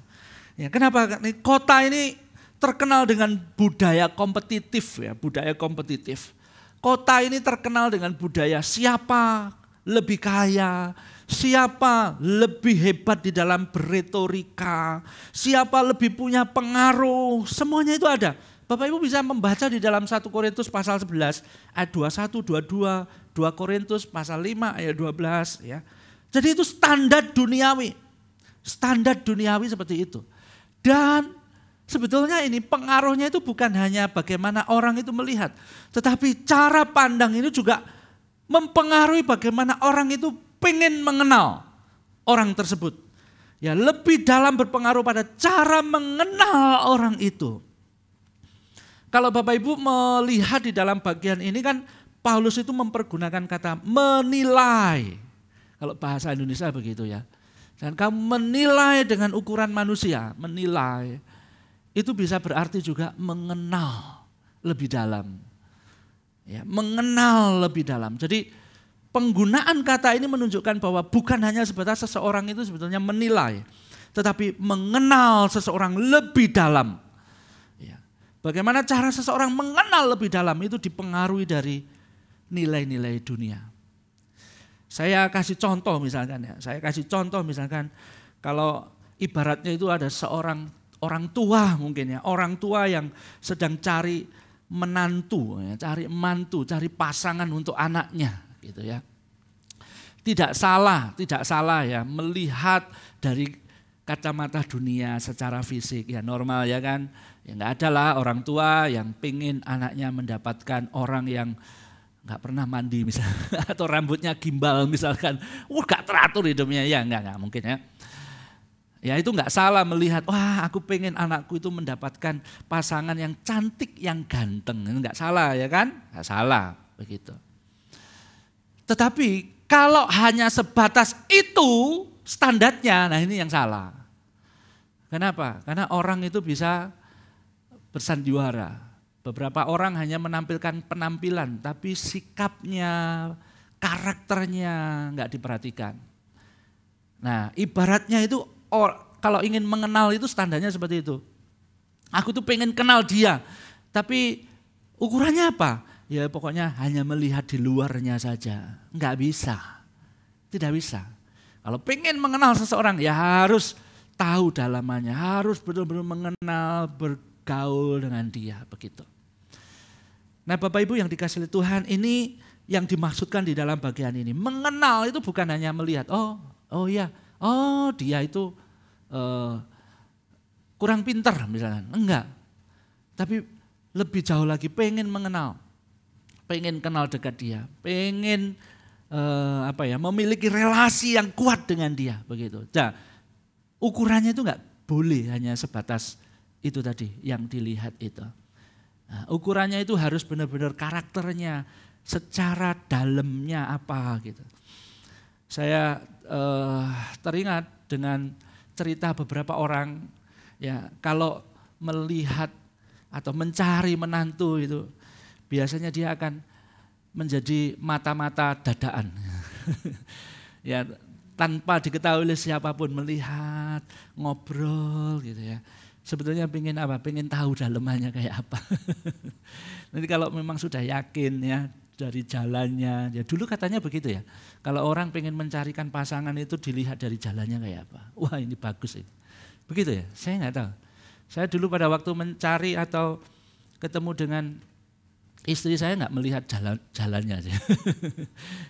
Ya, kenapa? Kota ini terkenal dengan budaya kompetitif ya, budaya kompetitif. Kota ini terkenal dengan budaya siapa lebih kaya, siapa lebih hebat di dalam berretorika, siapa lebih punya pengaruh, semuanya itu ada. Bapak Ibu bisa membaca di dalam 1 Korintus pasal 11 ayat 21, 22, 2 Korintus pasal 5 ayat 12 ya. Jadi itu standar duniawi. Standar duniawi seperti itu. Dan sebetulnya ini pengaruhnya itu bukan hanya bagaimana orang itu melihat, tetapi cara pandang ini juga mempengaruhi bagaimana orang itu pengen mengenal orang tersebut. Ya, lebih dalam berpengaruh pada cara mengenal orang itu. Kalau Bapak Ibu melihat di dalam bagian ini kan Paulus itu mempergunakan kata menilai. Kalau bahasa Indonesia begitu ya. Dan kamu menilai dengan ukuran manusia, menilai. Itu bisa berarti juga mengenal lebih dalam. Ya, mengenal lebih dalam. Jadi penggunaan kata ini menunjukkan bahwa bukan hanya sebatas seseorang itu sebetulnya menilai, tetapi mengenal seseorang lebih dalam. Ya. Bagaimana cara seseorang mengenal lebih dalam itu dipengaruhi dari nilai-nilai dunia. Saya kasih contoh misalkan ya, kalau ibaratnya itu ada seorang orang tua mungkin ya, orang tua yang sedang cari menantu, ya, cari mantu, cari pasangan untuk anaknya, gitu ya. Tidak salah ya melihat dari kacamata dunia secara fisik ya normal ya kan. Ya nggak ada lah orang tua yang pengen anaknya mendapatkan orang yang nggak pernah mandi misalnya atau rambutnya gimbal misalkan, nggak teratur hidupnya ya nggak mungkin ya. Ya itu nggak salah melihat, wah aku pengen anakku itu mendapatkan pasangan yang cantik, yang ganteng. Nggak salah ya kan? Nggak salah begitu. Tetapi kalau hanya sebatas itu standarnya, nah ini yang salah. Kenapa? Karena orang itu bisa bersandiwara. Beberapa orang hanya menampilkan penampilan, tapi sikapnya, karakternya nggak diperhatikan. Nah ibaratnya itu kalau ingin mengenal itu standarnya seperti itu. Aku tuh pengen kenal dia, tapi ukurannya apa? Ya pokoknya hanya melihat di luarnya saja. Enggak bisa, tidak bisa. Kalau pengen mengenal seseorang ya harus tahu dalamannya, harus betul-betul mengenal, bergaul dengan dia, begitu. Nah Bapak Ibu yang dikasihi Tuhan, ini yang dimaksudkan di dalam bagian ini. Mengenal itu bukan hanya melihat, oh iya, dia itu kurang pintar misalnya, enggak. Tapi lebih jauh lagi pengen mengenal, pengen kenal dekat dia, pengen memiliki relasi yang kuat dengan dia, begitu. Nah, ukurannya itu enggak boleh hanya sebatas itu tadi yang dilihat itu. Nah, ukurannya itu harus benar-benar karakternya, secara dalamnya apa gitu. Saya teringat dengan cerita beberapa orang ya kalau melihat atau mencari menantu itu biasanya dia akan menjadi mata-mata dadaan. Ya tanpa diketahui oleh siapapun melihat, ngobrol gitu ya. Sebetulnya pengen apa? Pengen tahu dalamannya kayak apa. Nanti kalau memang sudah yakin ya dari jalannya, ya dulu katanya begitu ya. Kalau orang pengen mencarikan pasangan itu dilihat dari jalannya kayak apa. Wah ini bagus ini. Begitu ya, saya nggak tahu. Saya dulu pada waktu mencari atau ketemu dengan istri saya nggak melihat jalannya aja.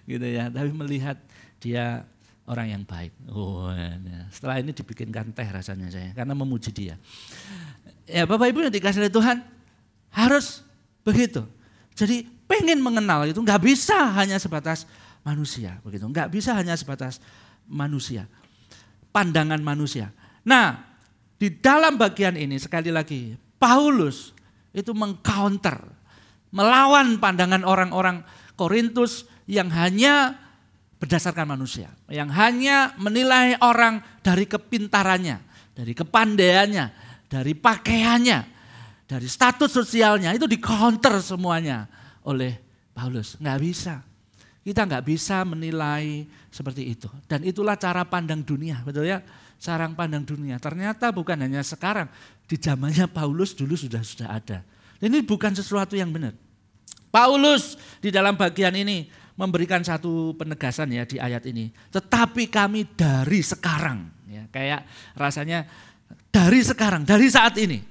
Gitu ya, tapi melihat dia orang yang baik. Oh, ya. Setelah ini dibikinkan teh rasanya saya, karena memuji dia. Ya Bapak Ibu yang dikasihi Tuhan, harus begitu. Jadi pengen mengenal itu nggak bisa hanya sebatas manusia, begitu. Nggak bisa hanya sebatas manusia, pandangan manusia. Nah, di dalam bagian ini sekali lagi Paulus itu mengcounter, melawan pandangan orang-orang Korintus yang hanya berdasarkan manusia, yang hanya menilai orang dari kepintarannya, dari kepandaiannya, dari pakaiannya, dari status sosialnya, itu di-counter semuanya oleh Paulus. Nggak bisa. Kita nggak bisa menilai seperti itu. Dan itulah cara pandang dunia, betul ya? Cara pandang dunia. Ternyata bukan hanya sekarang, di zamannya Paulus dulu sudah ada. Ini bukan sesuatu yang benar. Paulus di dalam bagian ini memberikan satu penegasan ya di ayat ini. Tetapi kami dari sekarang, ya, kayak rasanya dari sekarang, dari saat ini.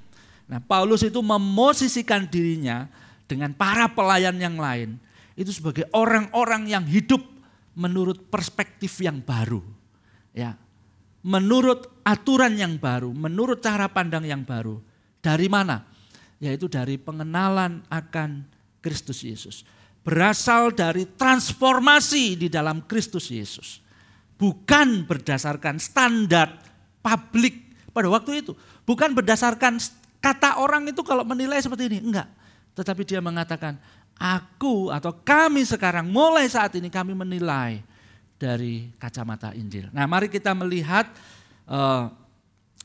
Nah, Paulus itu memosisikan dirinya dengan para pelayan yang lain itu sebagai orang-orang yang hidup menurut perspektif yang baru. Ya. Menurut aturan yang baru, menurut cara pandang yang baru. Dari mana? Yaitu dari pengenalan akan Kristus Yesus. Berasal dari transformasi di dalam Kristus Yesus. Bukan berdasarkan standar publik pada waktu itu. Bukan berdasarkan kata orang itu kalau menilai seperti ini. Enggak. Tetapi dia mengatakan, aku atau kami sekarang mulai saat ini kami menilai dari kacamata Injil. Nah, mari kita melihat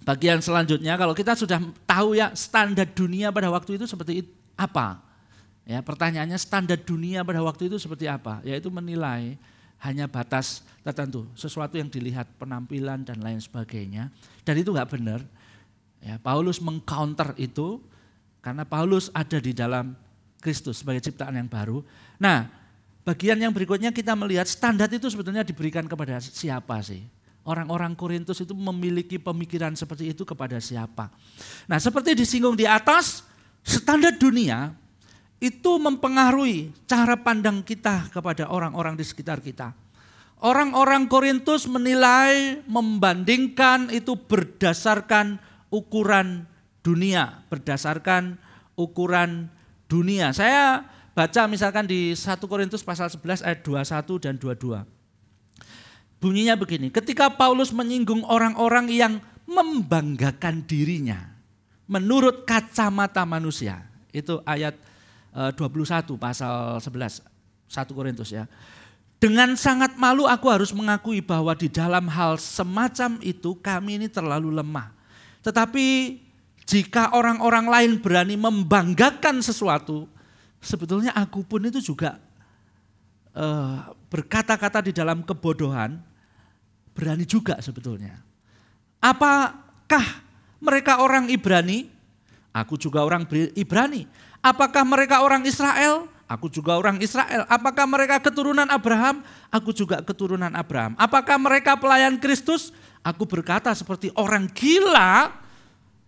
bagian selanjutnya. Kalau kita sudah tahu ya standar dunia pada waktu itu seperti apa. Ya, pertanyaannya standar dunia pada waktu itu seperti apa? Yaitu menilai hanya batas tertentu, sesuatu yang dilihat penampilan dan lain sebagainya. Dan itu enggak benar. Ya, Paulus mengcounter itu karena Paulus ada di dalam Kristus sebagai ciptaan yang baru. Nah, bagian yang berikutnya kita melihat standar itu sebetulnya diberikan kepada siapa sih? Orang-orang Korintus itu memiliki pemikiran seperti itu kepada siapa? Nah, seperti disinggung di atas, standar dunia itu mempengaruhi cara pandang kita kepada orang-orang di sekitar kita. Orang-orang Korintus menilai, membandingkan itu berdasarkan ukuran dunia, berdasarkan ukuran dunia. Saya baca misalkan di 1 Korintus pasal 11 ayat 21 dan 22. Bunyinya begini, ketika Paulus menyinggung orang-orang yang membanggakan dirinya menurut kacamata manusia. Itu ayat 21 pasal 11 1 Korintus ya. Dengan sangat malu aku harus mengakui bahwa di dalam hal semacam itu kami ini terlalu lemah. Tetapi jika orang-orang lain berani membanggakan sesuatu, sebetulnya aku pun itu juga berkata-kata di dalam kebodohan, berani juga sebetulnya. Apakah mereka orang Ibrani? Aku juga orang Ibrani. Apakah mereka orang Israel? Aku juga orang Israel. Apakah mereka keturunan Abraham? Aku juga keturunan Abraham. Apakah mereka pelayan Kristus? Aku berkata seperti orang gila,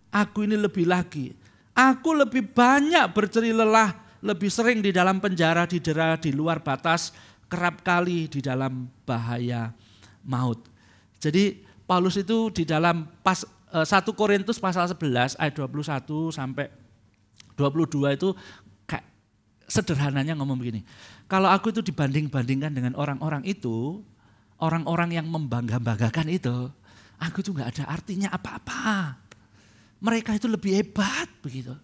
aku ini lebih lagi. Aku lebih banyak berceri lelah, lebih sering di dalam penjara, didera di luar batas, kerap kali di dalam bahaya maut. Jadi Paulus itu di dalam 1 Korintus pasal 11 ayat 21 sampai 22 itu kayak sederhananya ngomong begini. Kalau aku itu dibanding-bandingkan dengan orang-orang itu, orang-orang yang membangga-banggakan itu, aku itu gak ada artinya apa-apa. Mereka itu lebih hebat begitu.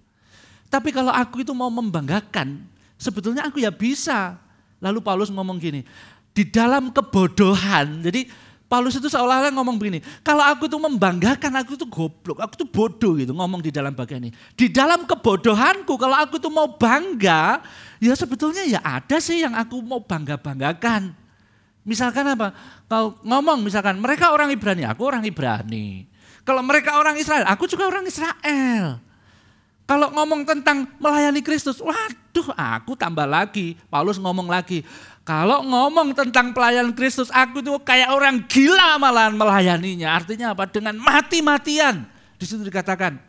Tapi kalau aku itu mau membanggakan, sebetulnya aku ya bisa. Lalu Paulus ngomong gini, di dalam kebodohan, jadi Paulus itu seolah-olah ngomong begini, kalau aku itu membanggakan, aku itu goblok, aku itu bodoh gitu, ngomong di dalam bagian ini. Di dalam kebodohanku, kalau aku itu mau bangga, ya sebetulnya ya ada sih yang aku mau bangga-banggakan. Misalkan apa? Kalau ngomong misalkan mereka orang Ibrani, aku orang Ibrani. Kalau mereka orang Israel, aku juga orang Israel. Kalau ngomong tentang melayani Kristus, waduh aku tambah lagi. Paulus ngomong lagi, kalau ngomong tentang pelayanan Kristus, aku itu kayak orang gila malahan melayaninya. Artinya apa? Dengan mati-matian. Di situ dikatakan,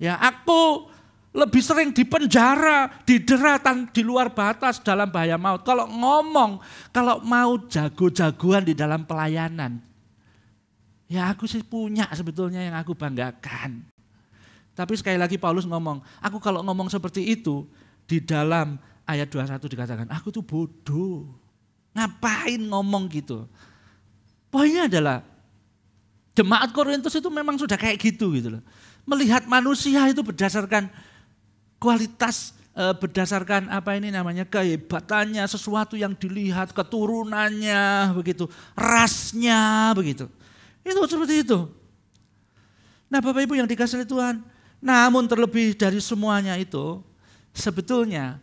ya aku lebih sering di penjara, didera di luar batas dalam bahaya maut. Kalau ngomong, kalau mau jago-jagoan di dalam pelayanan, ya aku sih punya sebetulnya yang aku banggakan. Tapi sekali lagi Paulus ngomong, aku kalau ngomong seperti itu, di dalam ayat 21 dikatakan, aku tuh bodoh. Ngapain ngomong gitu? Poinnya adalah, jemaat Korintus itu memang sudah kayak gitu loh. Melihat manusia itu berdasarkan kualitas, berdasarkan apa ini namanya, kehebatannya, sesuatu yang dilihat, keturunannya, begitu, rasnya, begitu. Itu seperti itu. Nah Bapak Ibu yang dikasihi Tuhan, namun terlebih dari semuanya itu, sebetulnya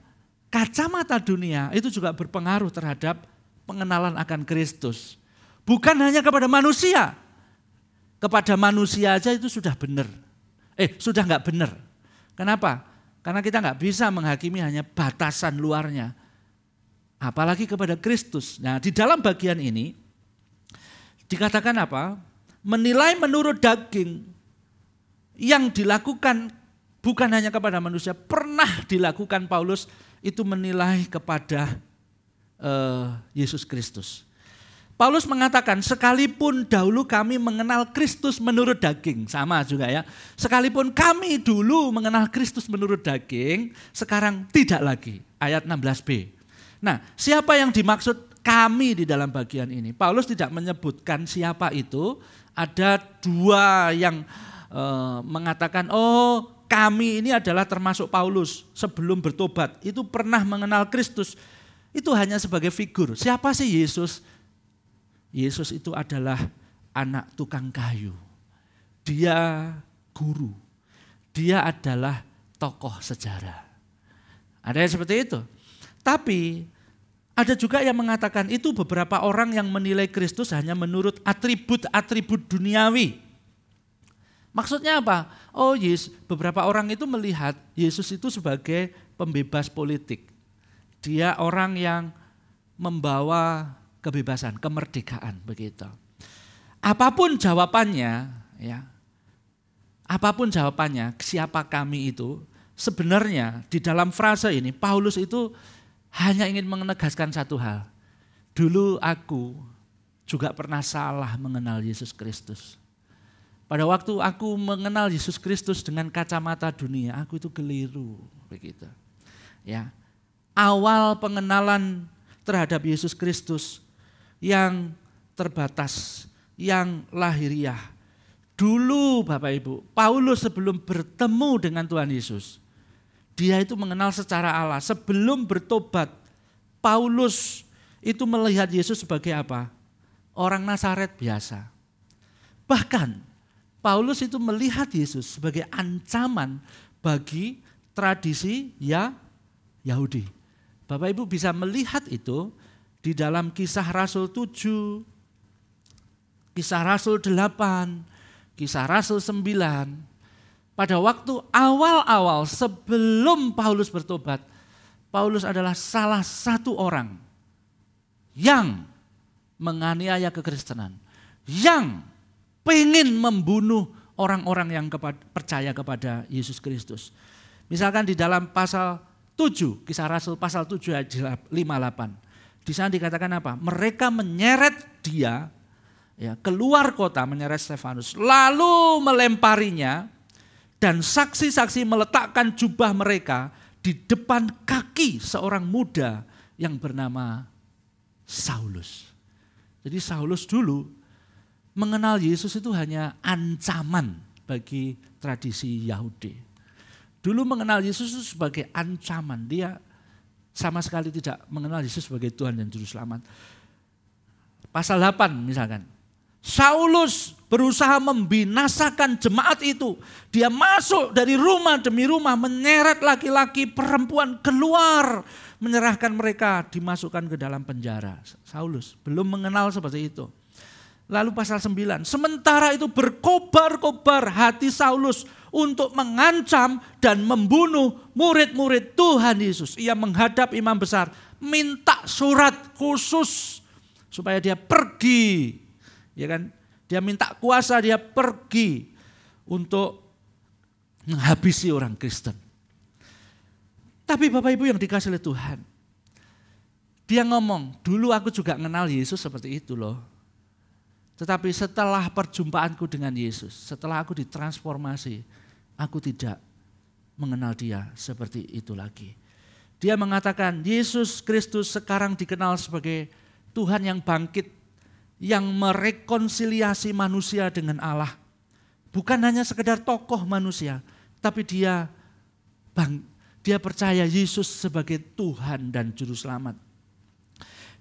kacamata dunia itu juga berpengaruh terhadap pengenalan akan Kristus. Bukan hanya kepada manusia. Kepada manusia aja itu sudah benar. Sudah enggak benar. Kenapa? Karena kita enggak bisa menghakimi hanya batasan luarnya. Apalagi kepada Kristus. Nah di dalam bagian ini, dikatakan apa? Menilai menurut daging yang dilakukan bukan hanya kepada manusia, pernah dilakukan Paulus itu menilai kepada Yesus Kristus. Paulus mengatakan, sekalipun dahulu kami mengenal Kristus menurut daging, sama juga ya. Sekalipun kami dulu mengenal Kristus menurut daging, sekarang tidak lagi. Ayat 16b. Nah, siapa yang dimaksud kami di dalam bagian ini? Paulus tidak menyebutkan siapa itu. Ada dua yang mengatakan, oh kami ini adalah termasuk Paulus sebelum bertobat. Itu pernah mengenal Kristus. Itu hanya sebagai figur. Siapa sih Yesus? Yesus itu adalah anak tukang kayu. Dia guru. Dia adalah tokoh sejarah. Ada yang seperti itu. Tapi ada juga yang mengatakan itu beberapa orang yang menilai Kristus hanya menurut atribut-atribut duniawi. Maksudnya apa? Oh yes, beberapa orang itu melihat Yesus itu sebagai pembebas politik. Dia orang yang membawa kebebasan, kemerdekaan begitu. Apapun jawabannya, ya. Apapun jawabannya, siapa kami itu? Sebenarnya di dalam frase ini Paulus itu hanya ingin menegaskan satu hal. Dulu aku juga pernah salah mengenal Yesus Kristus. Pada waktu aku mengenal Yesus Kristus dengan kacamata dunia, aku itu keliru begitu. Ya. Awal pengenalan terhadap Yesus Kristus yang terbatas, yang lahiriah. Dulu Bapak Ibu, Paulus sebelum bertemu dengan Tuhan Yesus, dia itu mengenal secara Allah. Sebelum bertobat, Paulus itu melihat Yesus sebagai apa? Orang Nazaret biasa. Bahkan Paulus itu melihat Yesus sebagai ancaman bagi tradisi Yahudi. Bapak Ibu bisa melihat itu di dalam Kisah Rasul 7, Kisah Rasul 8, Kisah Rasul 9. Pada waktu awal-awal sebelum Paulus bertobat, Paulus adalah salah satu orang yang menganiaya kekristenan, yang pengen membunuh orang-orang yang percaya kepada Yesus Kristus. Misalkan di dalam pasal 7, Kisah Rasul pasal 7 ayat 58. Di sana dikatakan apa? Mereka menyeret dia ya, keluar kota, menyeret Stefanus, lalu melemparinya, dan saksi-saksi meletakkan jubah mereka di depan kaki seorang muda yang bernama Saulus. Jadi Saulus dulu mengenal Yesus itu hanya ancaman bagi tradisi Yahudi. Dulu mengenal Yesus itu sebagai ancaman. Dia sama sekali tidak mengenal Yesus sebagai Tuhan dan Juru Selamat. Pasal 8 misalkan. Saulus berusaha membinasakan jemaat itu. Dia masuk dari rumah demi rumah, menyeret laki-laki perempuan keluar, menyerahkan mereka, dimasukkan ke dalam penjara. Saulus belum mengenal seperti itu. Lalu pasal 9, sementara itu berkobar-kobar hati Saulus untuk mengancam dan membunuh murid-murid Tuhan Yesus. Ia menghadap imam besar, minta surat khusus supaya dia pergi. Ya kan? Dia minta kuasa, dia pergi untuk menghabisi orang Kristen. Tapi Bapak Ibu yang dikasih oleh Tuhan, dia ngomong, dulu aku juga kenal Yesus seperti itu loh. Tetapi setelah perjumpaanku dengan Yesus, setelah aku ditransformasi, aku tidak mengenal dia seperti itu lagi. Dia mengatakan Yesus Kristus sekarang dikenal sebagai Tuhan yang bangkit, yang merekonsiliasi manusia dengan Allah. Bukan hanya sekedar tokoh manusia, tapi dia percaya Yesus sebagai Tuhan dan Juru Selamat.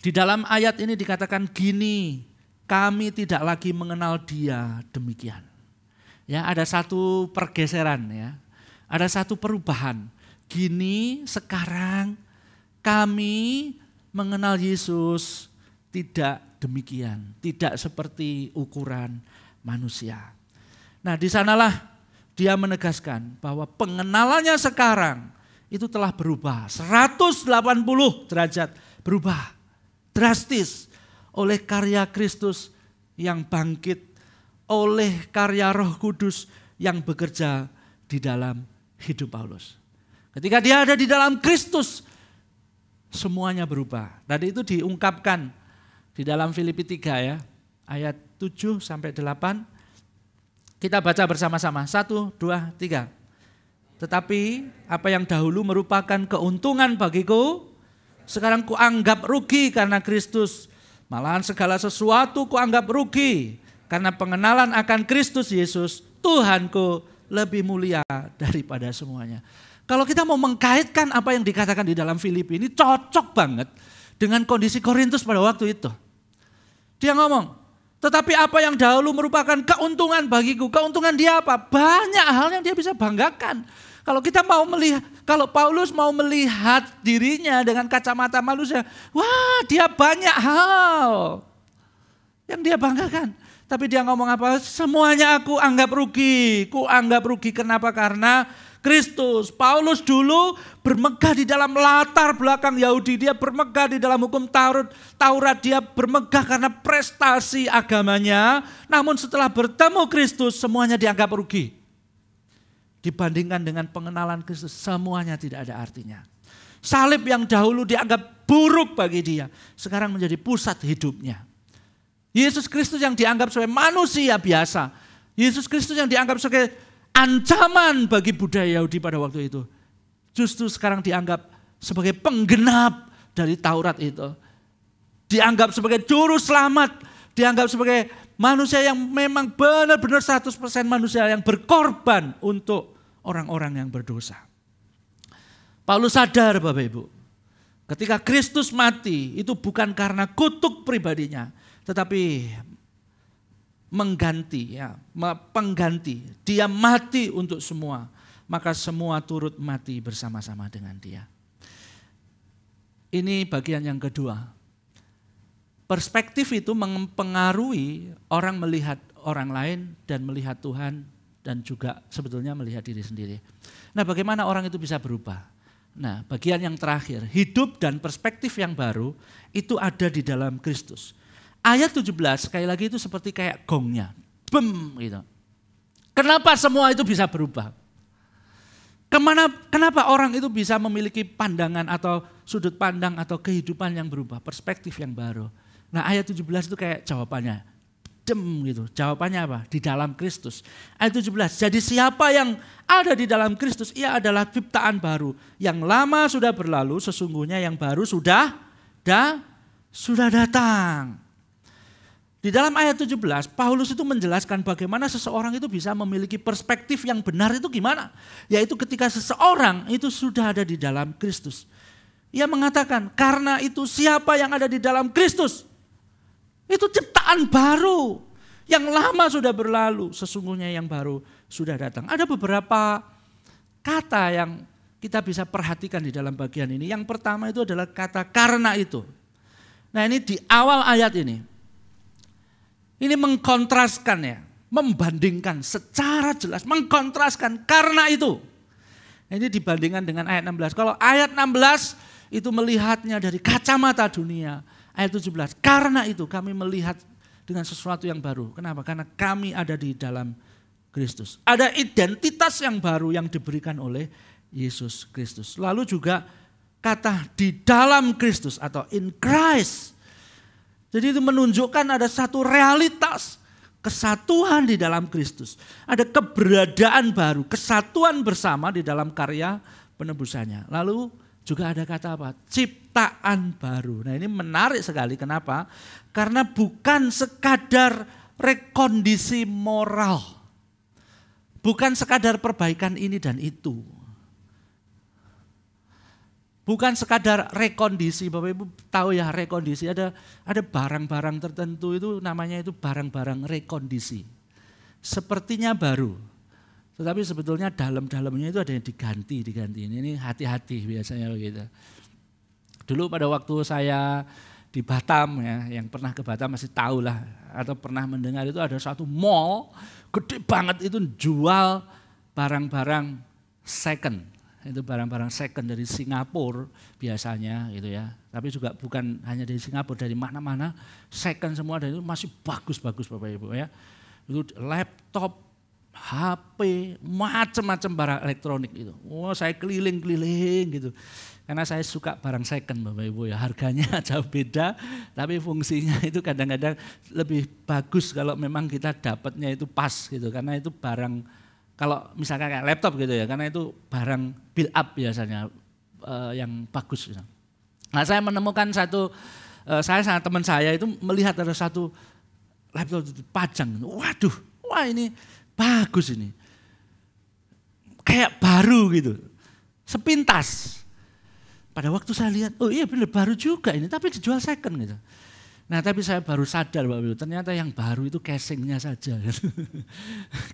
Di dalam ayat ini dikatakan gini, kami tidak lagi mengenal dia demikian. Ya, ada satu pergeseran ya. Ada satu perubahan. Gini sekarang kami mengenal Yesus tidak demikian, tidak seperti ukuran manusia. Nah, di sanalah dia menegaskan bahwa pengenalannya sekarang itu telah berubah 180 derajat, berubah drastis oleh karya Kristus yang bangkit, oleh karya Roh Kudus yang bekerja di dalam hidup Paulus. Ketika dia ada di dalam Kristus, semuanya berubah. Tadi itu diungkapkan di dalam Filipi 3 ya, ayat 7 sampai 8. Kita baca bersama-sama, 1, 2, 3. Tetapi apa yang dahulu merupakan keuntungan bagiku, sekarang kuanggap rugi karena Kristus. Malahan segala sesuatu kuanggap rugi karena pengenalan akan Kristus Yesus, Tuhanku, lebih mulia daripada semuanya. Kalau kita mau mengkaitkan apa yang dikatakan di dalam Filipi ini cocok banget dengan kondisi Korintus pada waktu itu. Dia ngomong, tetapi apa yang dahulu merupakan keuntungan bagiku, keuntungan dia apa? Banyak hal yang dia bisa banggakan. Kalau kita mau melihat, kalau Paulus mau melihat dirinya dengan kacamata manusia, wah dia banyak hal yang dia banggakan. Tapi dia ngomong apa? Semuanya aku anggap rugi. Ku anggap rugi kenapa? Karena Kristus. Paulus dulu bermegah di dalam latar belakang Yahudi. Dia bermegah di dalam hukum Taurat. Dia bermegah karena prestasi agamanya. Namun setelah bertemu Kristus semuanya dianggap rugi. Dibandingkan dengan pengenalan Kristus semuanya tidak ada artinya. Salib yang dahulu dianggap buruk bagi dia. Sekarang menjadi pusat hidupnya. Yesus Kristus yang dianggap sebagai manusia biasa. Yesus Kristus yang dianggap sebagai ancaman bagi budaya Yahudi pada waktu itu. Justru sekarang dianggap sebagai penggenap dari Taurat itu. Dianggap sebagai juru selamat. Dianggap sebagai manusia yang memang benar-benar 100% manusia yang berkorban untuk orang-orang yang berdosa. Paulus sadar Bapak Ibu. Ketika Kristus mati itu bukan karena kutuk pribadinya. Tetapi mengganti, pengganti. Dia mati untuk semua. Maka semua turut mati bersama-sama dengan dia. Ini bagian yang kedua. Perspektif itu mempengaruhi orang melihat orang lain dan melihat Tuhan dan juga sebetulnya melihat diri sendiri. Nah, bagaimana orang itu bisa berubah? Nah, bagian yang terakhir, hidup dan perspektif yang baru itu ada di dalam Kristus. Ayat 17 sekali lagi itu seperti kayak gongnya. Bem gitu. Kenapa semua itu bisa berubah? Kenapa orang itu bisa memiliki pandangan atau sudut pandang atau kehidupan yang berubah, perspektif yang baru? Nah ayat 17 itu kayak jawabannya. Dem gitu. Jawabannya apa? Di dalam Kristus. Ayat 17. Jadi siapa yang ada di dalam Kristus, ia adalah ciptaan baru. Yang lama sudah berlalu, sesungguhnya yang baru sudah datang. Di dalam ayat 17, Paulus itu menjelaskan bagaimana seseorang itu bisa memiliki perspektif yang benar itu gimana. Yaitu ketika seseorang itu sudah ada di dalam Kristus. Ia mengatakan, karena itu siapa yang ada di dalam Kristus, itu ciptaan baru. Yang lama sudah berlalu, sesungguhnya yang baru sudah datang. Ada beberapa kata yang kita bisa perhatikan di dalam bagian ini. Yang pertama itu adalah kata karena itu. Nah ini di awal ayat ini. Ini mengkontraskan ya, membandingkan secara jelas, mengkontraskan karena itu. Ini dibandingkan dengan ayat 16. Kalau ayat 16 itu melihatnya dari kacamata dunia. Ayat 17, karena itu kami melihat dengan sesuatu yang baru. Kenapa? Karena kami ada di dalam Kristus. Ada identitas yang baru yang diberikan oleh Yesus Kristus. Lalu juga kata di dalam Kristus atau in Christ. Jadi itu menunjukkan ada satu realitas kesatuan di dalam Kristus. Ada keberadaan baru, kesatuan bersama di dalam karya penebusannya. Lalu juga ada kata apa? Ciptaan baru. Nah ini menarik sekali. Kenapa? Karena bukan sekadar rekondisi moral. Bukan sekadar perbaikan ini dan itu. Bukan sekadar rekondisi, Bapak Ibu tahu ya rekondisi, ada barang-barang tertentu itu namanya itu barang-barang rekondisi. Sepertinya baru, tetapi sebetulnya dalam-dalamnya itu ada yang diganti. Ini hati-hati biasanya begitu. Dulu pada waktu saya di Batam ya, yang pernah ke Batam masih tahu lah, atau pernah mendengar itu ada satu mall gede banget itu jual barang-barang second. Itu barang-barang second dari Singapura biasanya gitu ya. Tapi juga bukan hanya dari Singapura, dari mana-mana second semua dan itu masih bagus-bagus Bapak Ibu ya. Itu laptop, HP, macam-macam barang elektronik itu. Oh, saya keliling-keliling gitu. Karena saya suka barang second Bapak Ibu ya, harganya jauh beda, tapi fungsinya itu kadang-kadang lebih bagus kalau memang kita dapatnya itu pas gitu. Karena itu barang, kalau misalkan kayak laptop gitu ya, karena itu barang build up biasanya yang bagus. Gitu. Nah saya menemukan saya sama teman saya itu melihat ada satu laptop itu pajang, waduh, wah ini bagus ini, kayak baru gitu, sepintas. Pada waktu saya lihat, oh iya benar baru juga ini, tapi dijual second gitu. Nah tapi saya baru sadar Bapak Ibu, ternyata yang baru itu casingnya saja.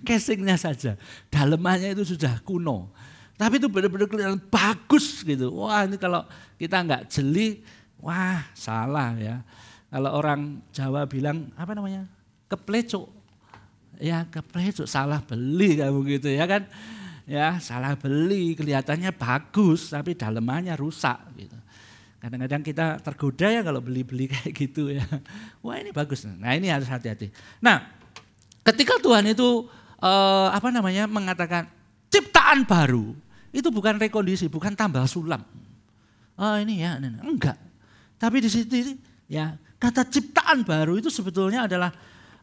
Casingnya saja, dalemannya itu sudah kuno. Tapi itu benar-benar kelihatan bagus gitu. Wah ini kalau kita nggak jeli, wah salah ya. Kalau orang Jawa bilang, apa namanya, keplecok. Ya keplecok, salah beli kamu gitu ya kan. Ya salah beli, kelihatannya bagus tapi dalemannya rusak gitu. Kadang-kadang kita tergoda ya kalau beli-beli kayak gitu ya. Wah ini bagus. Nah ini harus hati-hati. Nah ketika Tuhan itu mengatakan ciptaan baru, itu bukan rekondisi, bukan tambal sulam. Oh ini ya, enggak. Tapi di situ ya kata ciptaan baru itu sebetulnya adalah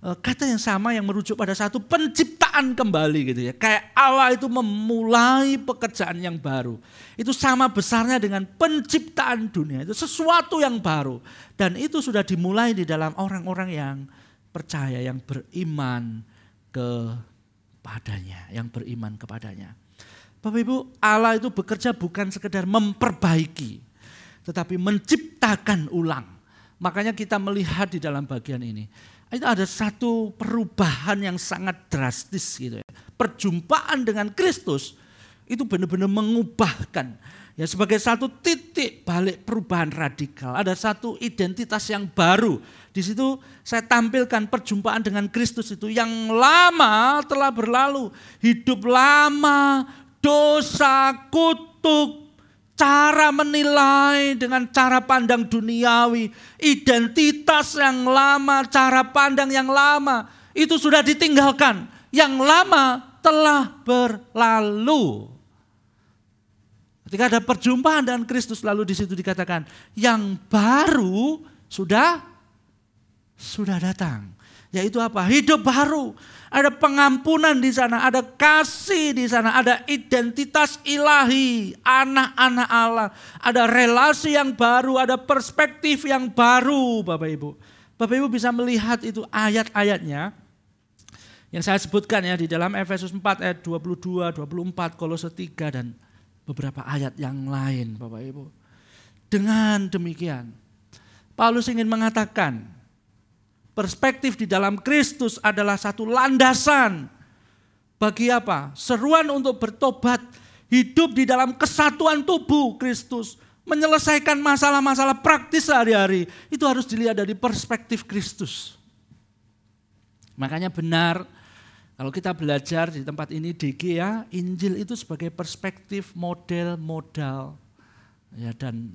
kata yang sama yang merujuk pada satu penciptaan kembali gitu ya. Kayak Allah itu memulai pekerjaan yang baru. Itu sama besarnya dengan penciptaan dunia. Itu sesuatu yang baru. Dan itu sudah dimulai di dalam orang-orang yang percaya, yang beriman kepadanya. Yang beriman kepadanya. Bapak Ibu, Allah itu bekerja bukan sekedar memperbaiki. Tetapi menciptakan ulang. Makanya kita melihat di dalam bagian ini. Itu ada satu perubahan yang sangat drastis gitu ya. Perjumpaan dengan Kristus itu benar-benar mengubahkan. Ya sebagai satu titik balik perubahan radikal. Ada satu identitas yang baru. Di situ saya tampilkan perjumpaan dengan Kristus itu yang lama telah berlalu. Hidup lama, dosa, kutuk, cara menilai dengan cara pandang duniawi, identitas yang lama, cara pandang yang lama, itu sudah ditinggalkan. Yang lama telah berlalu. Ketika ada perjumpaan dengan Kristus, lalu di situ dikatakan, yang baru sudah datang. Yaitu apa? Hidup baru. Ada pengampunan di sana, ada kasih di sana, ada identitas ilahi, anak-anak Allah. Ada relasi yang baru, ada perspektif yang baru Bapak Ibu. Bapak Ibu bisa melihat itu ayat-ayatnya yang saya sebutkan ya di dalam Efesus 4 ayat 22, 24, Kolose 3 dan beberapa ayat yang lain Bapak Ibu. Dengan demikian, Paulus ingin mengatakan, perspektif di dalam Kristus adalah satu landasan bagi apa? Seruan untuk bertobat, hidup di dalam kesatuan tubuh Kristus, menyelesaikan masalah-masalah praktis sehari-hari. Itu harus dilihat dari perspektif Kristus. Makanya benar kalau kita belajar di tempat ini DG ya, Injil itu sebagai perspektif model-modal ya dan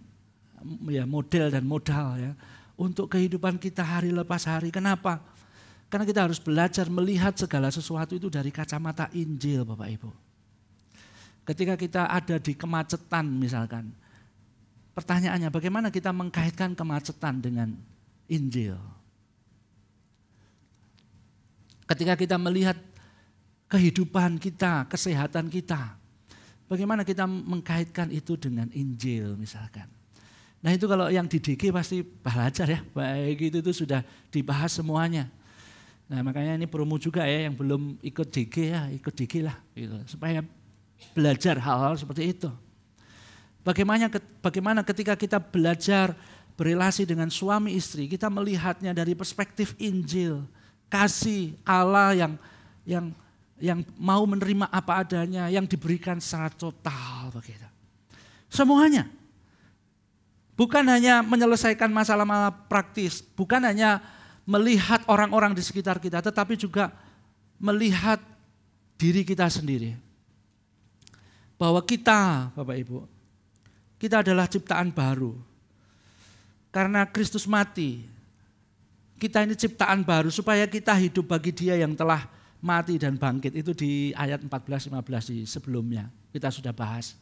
ya model dan modal ya. Untuk kehidupan kita hari lepas hari. Kenapa? Karena kita harus belajar melihat segala sesuatu itu dari kacamata Injil Bapak Ibu. Ketika kita ada di kemacetan misalkan. Pertanyaannya bagaimana kita mengkaitkan kemacetan dengan Injil? Ketika kita melihat kehidupan kita, kesehatan kita. Bagaimana kita mengkaitkan itu dengan Injil misalkan. Nah itu kalau yang di DG pasti belajar ya, baik itu sudah dibahas semuanya. Nah makanya ini promo juga ya yang belum ikut DG ya, ikut DG lah gitu, supaya belajar hal-hal seperti itu. Bagaimana ketika kita belajar berelasi dengan suami istri, kita melihatnya dari perspektif Injil, kasih Allah yang mau menerima apa adanya, yang diberikan secara total begitu. Semuanya. Bukan hanya menyelesaikan masalah-masalah praktis, bukan hanya melihat orang-orang di sekitar kita, tetapi juga melihat diri kita sendiri. Bahwa kita, Bapak Ibu, kita adalah ciptaan baru. Karena Kristus mati, kita ini ciptaan baru supaya kita hidup bagi Dia yang telah mati dan bangkit itu di ayat 14-15 di sebelumnya kita sudah bahas.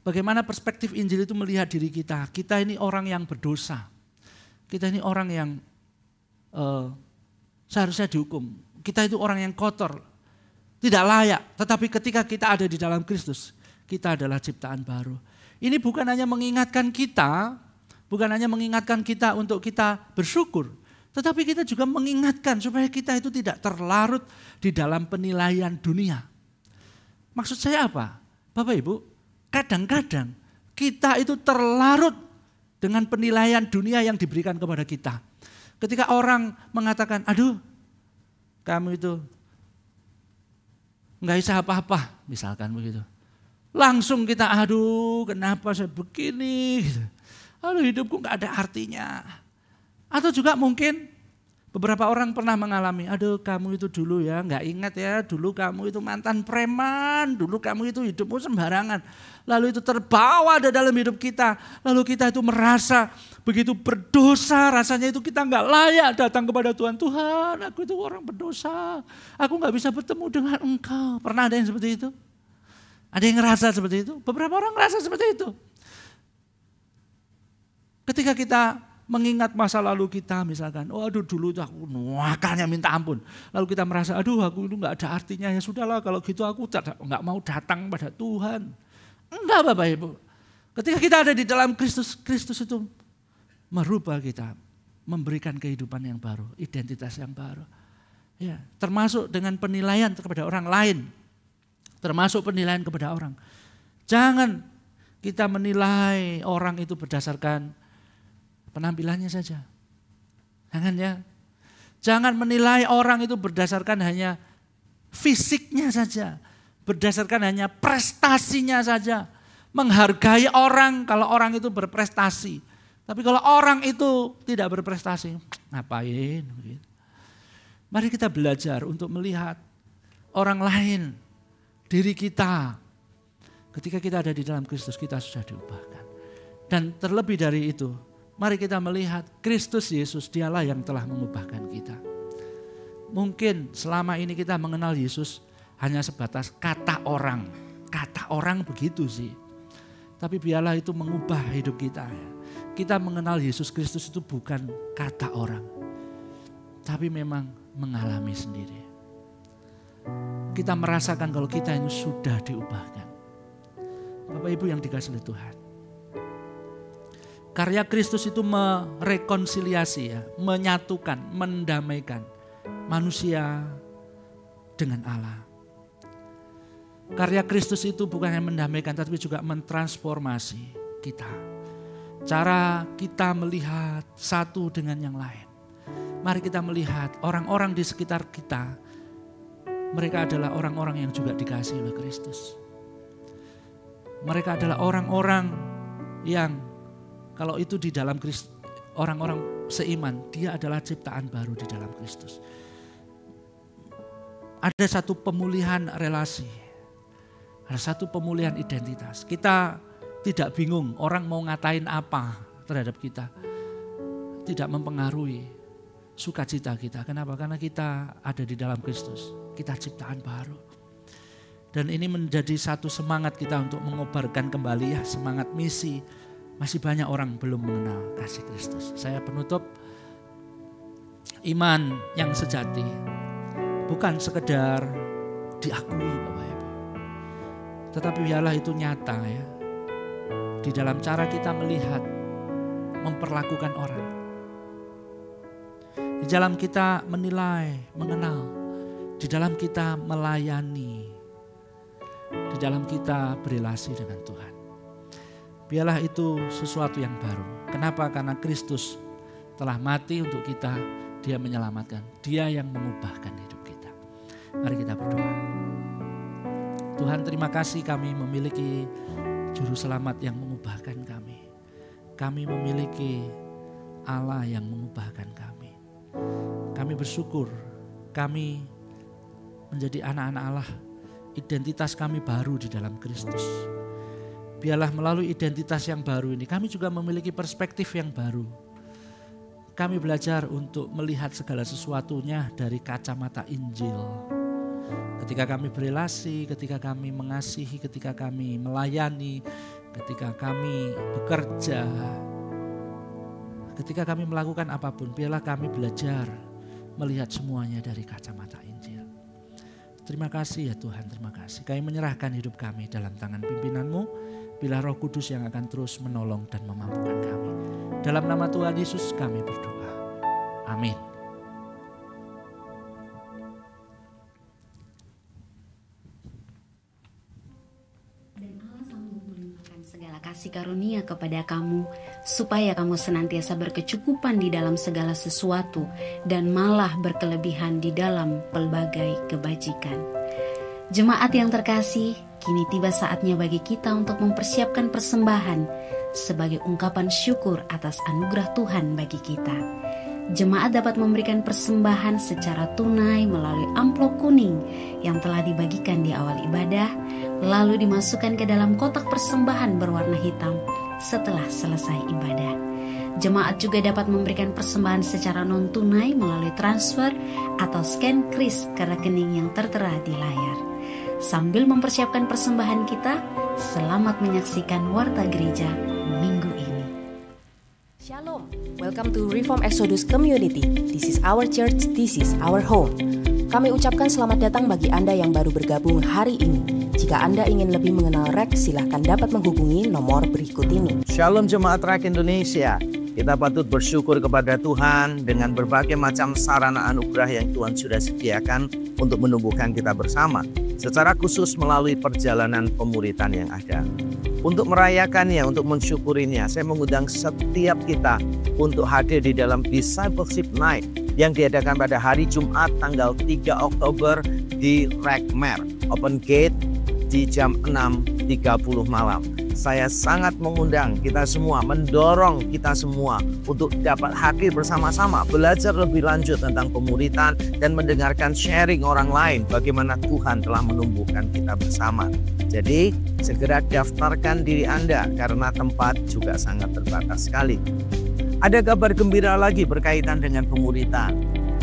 Bagaimana perspektif Injil itu melihat diri kita. Kita ini orang yang berdosa. Kita ini orang yang seharusnya dihukum. Kita itu orang yang kotor, tidak layak. Tetapi ketika kita ada di dalam Kristus, kita adalah ciptaan baru. Ini bukan hanya mengingatkan kita, untuk kita bersyukur. Tetapi kita juga mengingatkan supaya kita itu tidak terlarut di dalam penilaian dunia. Maksud saya apa? Bapak Ibu, kadang-kadang kita itu terlarut dengan penilaian dunia yang diberikan kepada kita. Ketika orang mengatakan, aduh kamu itu nggak bisa apa-apa, misalkan begitu. Langsung kita, aduh kenapa saya begini, gitu. Aduh hidupku nggak ada artinya. Atau juga mungkin beberapa orang pernah mengalami, aduh kamu itu dulu ya, nggak ingat ya, dulu kamu itu mantan preman, dulu kamu itu hidupmu sembarangan. Lalu itu terbawa ada dalam hidup kita, lalu kita itu merasa begitu berdosa, rasanya itu kita nggak layak datang kepada Tuhan. Tuhan, aku itu orang berdosa, aku nggak bisa bertemu dengan Engkau. Pernah ada yang seperti itu? Ada yang ngerasa seperti itu? Beberapa orang ngerasa seperti itu. Ketika kita mengingat masa lalu kita misalkan, oh aduh dulu itu aku nuakannya minta ampun. Lalu kita merasa, aduh aku itu gak ada artinya, ya sudahlah kalau gitu aku gak mau datang pada Tuhan. Enggak Bapak Ibu. Ketika kita ada di dalam Kristus, Kristus itu merubah kita, memberikan kehidupan yang baru, identitas yang baru. Ya, termasuk dengan penilaian kepada orang lain. Termasuk penilaian kepada orang. Jangan kita menilai orang itu berdasarkan penampilannya saja. Jangan ya. Jangan menilai orang itu berdasarkan hanya fisiknya saja. Berdasarkan hanya prestasinya saja. Menghargai orang kalau orang itu berprestasi. Tapi kalau orang itu tidak berprestasi, ngapain? Mari kita belajar untuk melihat orang lain, diri kita. Ketika kita ada di dalam Kristus, kita sudah diubahkan. Dan terlebih dari itu, mari kita melihat Kristus Yesus, dialah yang telah mengubahkan kita. Mungkin selama ini kita mengenal Yesus hanya sebatas kata orang. Kata orang begitu sih. Tapi biarlah itu mengubah hidup kita. Kita mengenal Yesus Kristus itu bukan kata orang. Tapi memang mengalami sendiri. Kita merasakan kalau kita ini sudah diubahkan. Bapak Ibu yang dikasihi Tuhan. Karya Kristus itu merekonsiliasi ya, menyatukan, mendamaikan manusia dengan Allah. Karya Kristus itu bukan hanya mendamaikan tapi juga mentransformasi kita. Cara kita melihat satu dengan yang lain. Mari kita melihat orang-orang di sekitar kita, mereka adalah orang-orang yang juga dikasihi oleh Kristus. Mereka adalah orang-orang yang kalau itu di dalam Kristus, orang-orang seiman, dia adalah ciptaan baru di dalam Kristus. Ada satu pemulihan relasi, ada satu pemulihan identitas. Kita tidak bingung orang mau ngatain apa terhadap kita. Tidak mempengaruhi sukacita kita. Kenapa? Karena kita ada di dalam Kristus. Kita ciptaan baru. Dan ini menjadi satu semangat kita untuk mengobarkan kembali ya semangat misi. Masih banyak orang belum mengenal kasih Kristus. Saya penutup, iman yang sejati bukan sekedar diakui Bapak Ibu. Tetapi biarlah itu nyata ya. Di dalam cara kita melihat, memperlakukan orang. Di dalam kita menilai, mengenal. Di dalam kita melayani. Di dalam kita berelasi dengan Tuhan. Biarlah itu sesuatu yang baru. Kenapa? Karena Kristus telah mati untuk kita. Dia menyelamatkan. Dia yang mengubahkan hidup kita. Mari kita berdoa. Tuhan, terima kasih kami memiliki Juru Selamat yang mengubahkan kami. Kami memiliki Allah yang mengubahkan kami. Kami bersyukur kami menjadi anak-anak Allah. Identitas kami baru di dalam Kristus. Biarlah melalui identitas yang baru ini kami juga memiliki perspektif yang baru. Kami belajar untuk melihat segala sesuatunya dari kacamata Injil. Ketika kami berelasi, ketika kami mengasihi, ketika kami melayani, ketika kami bekerja, ketika kami melakukan apapun, biarlah kami belajar melihat semuanya dari kacamata Injil. Terima kasih ya Tuhan, terima kasih. Kami menyerahkan hidup kami dalam tangan pimpinan-Mu. Biarlah Roh Kudus yang akan terus menolong dan memampukan kami. Dalam nama Tuhan Yesus kami berdoa. Amin. Kasih karunia kepada kamu, supaya kamu senantiasa berkecukupan di dalam segala sesuatu dan malah berkelebihan di dalam pelbagai kebajikan. Jemaat yang terkasih, kini tiba saatnya bagi kita untuk mempersiapkan persembahan sebagai ungkapan syukur atas anugerah Tuhan bagi kita. Jemaat dapat memberikan persembahan secara tunai melalui amplop kuning yang telah dibagikan di awal ibadah, lalu dimasukkan ke dalam kotak persembahan berwarna hitam setelah selesai ibadah. Jemaat juga dapat memberikan persembahan secara non-tunai melalui transfer atau scan kris ke rekening yang tertera di layar. Sambil mempersiapkan persembahan kita, selamat menyaksikan Warta Gereja minggu ini. Shalom, welcome to Reform Exodus Community. This is our church, this is our home. Kami ucapkan selamat datang bagi Anda yang baru bergabung hari ini. Jika Anda ingin lebih mengenal REK, silahkan dapat menghubungi nomor berikut ini. Shalom Jemaat REK Indonesia. Kita patut bersyukur kepada Tuhan dengan berbagai macam sarana anugerah yang Tuhan sudah sediakan untuk menumbuhkan kita bersama, secara khusus melalui perjalanan pemuritan yang ada. Untuk merayakannya, untuk mensyukurinya, saya mengundang setiap kita untuk hadir di dalam Discipleship Night yang diadakan pada hari Jumat tanggal 3 Oktober di Rekmer, Open Gate di jam 6.30 malam. Saya sangat mengundang kita semua, mendorong kita semua untuk dapat hadir bersama-sama, belajar lebih lanjut tentang pemuritan dan mendengarkan sharing orang lain bagaimana Tuhan telah menumbuhkan kita bersama. Jadi segera daftarkan diri Anda karena tempat juga sangat terbatas sekali. Ada kabar gembira lagi berkaitan dengan pemuritan.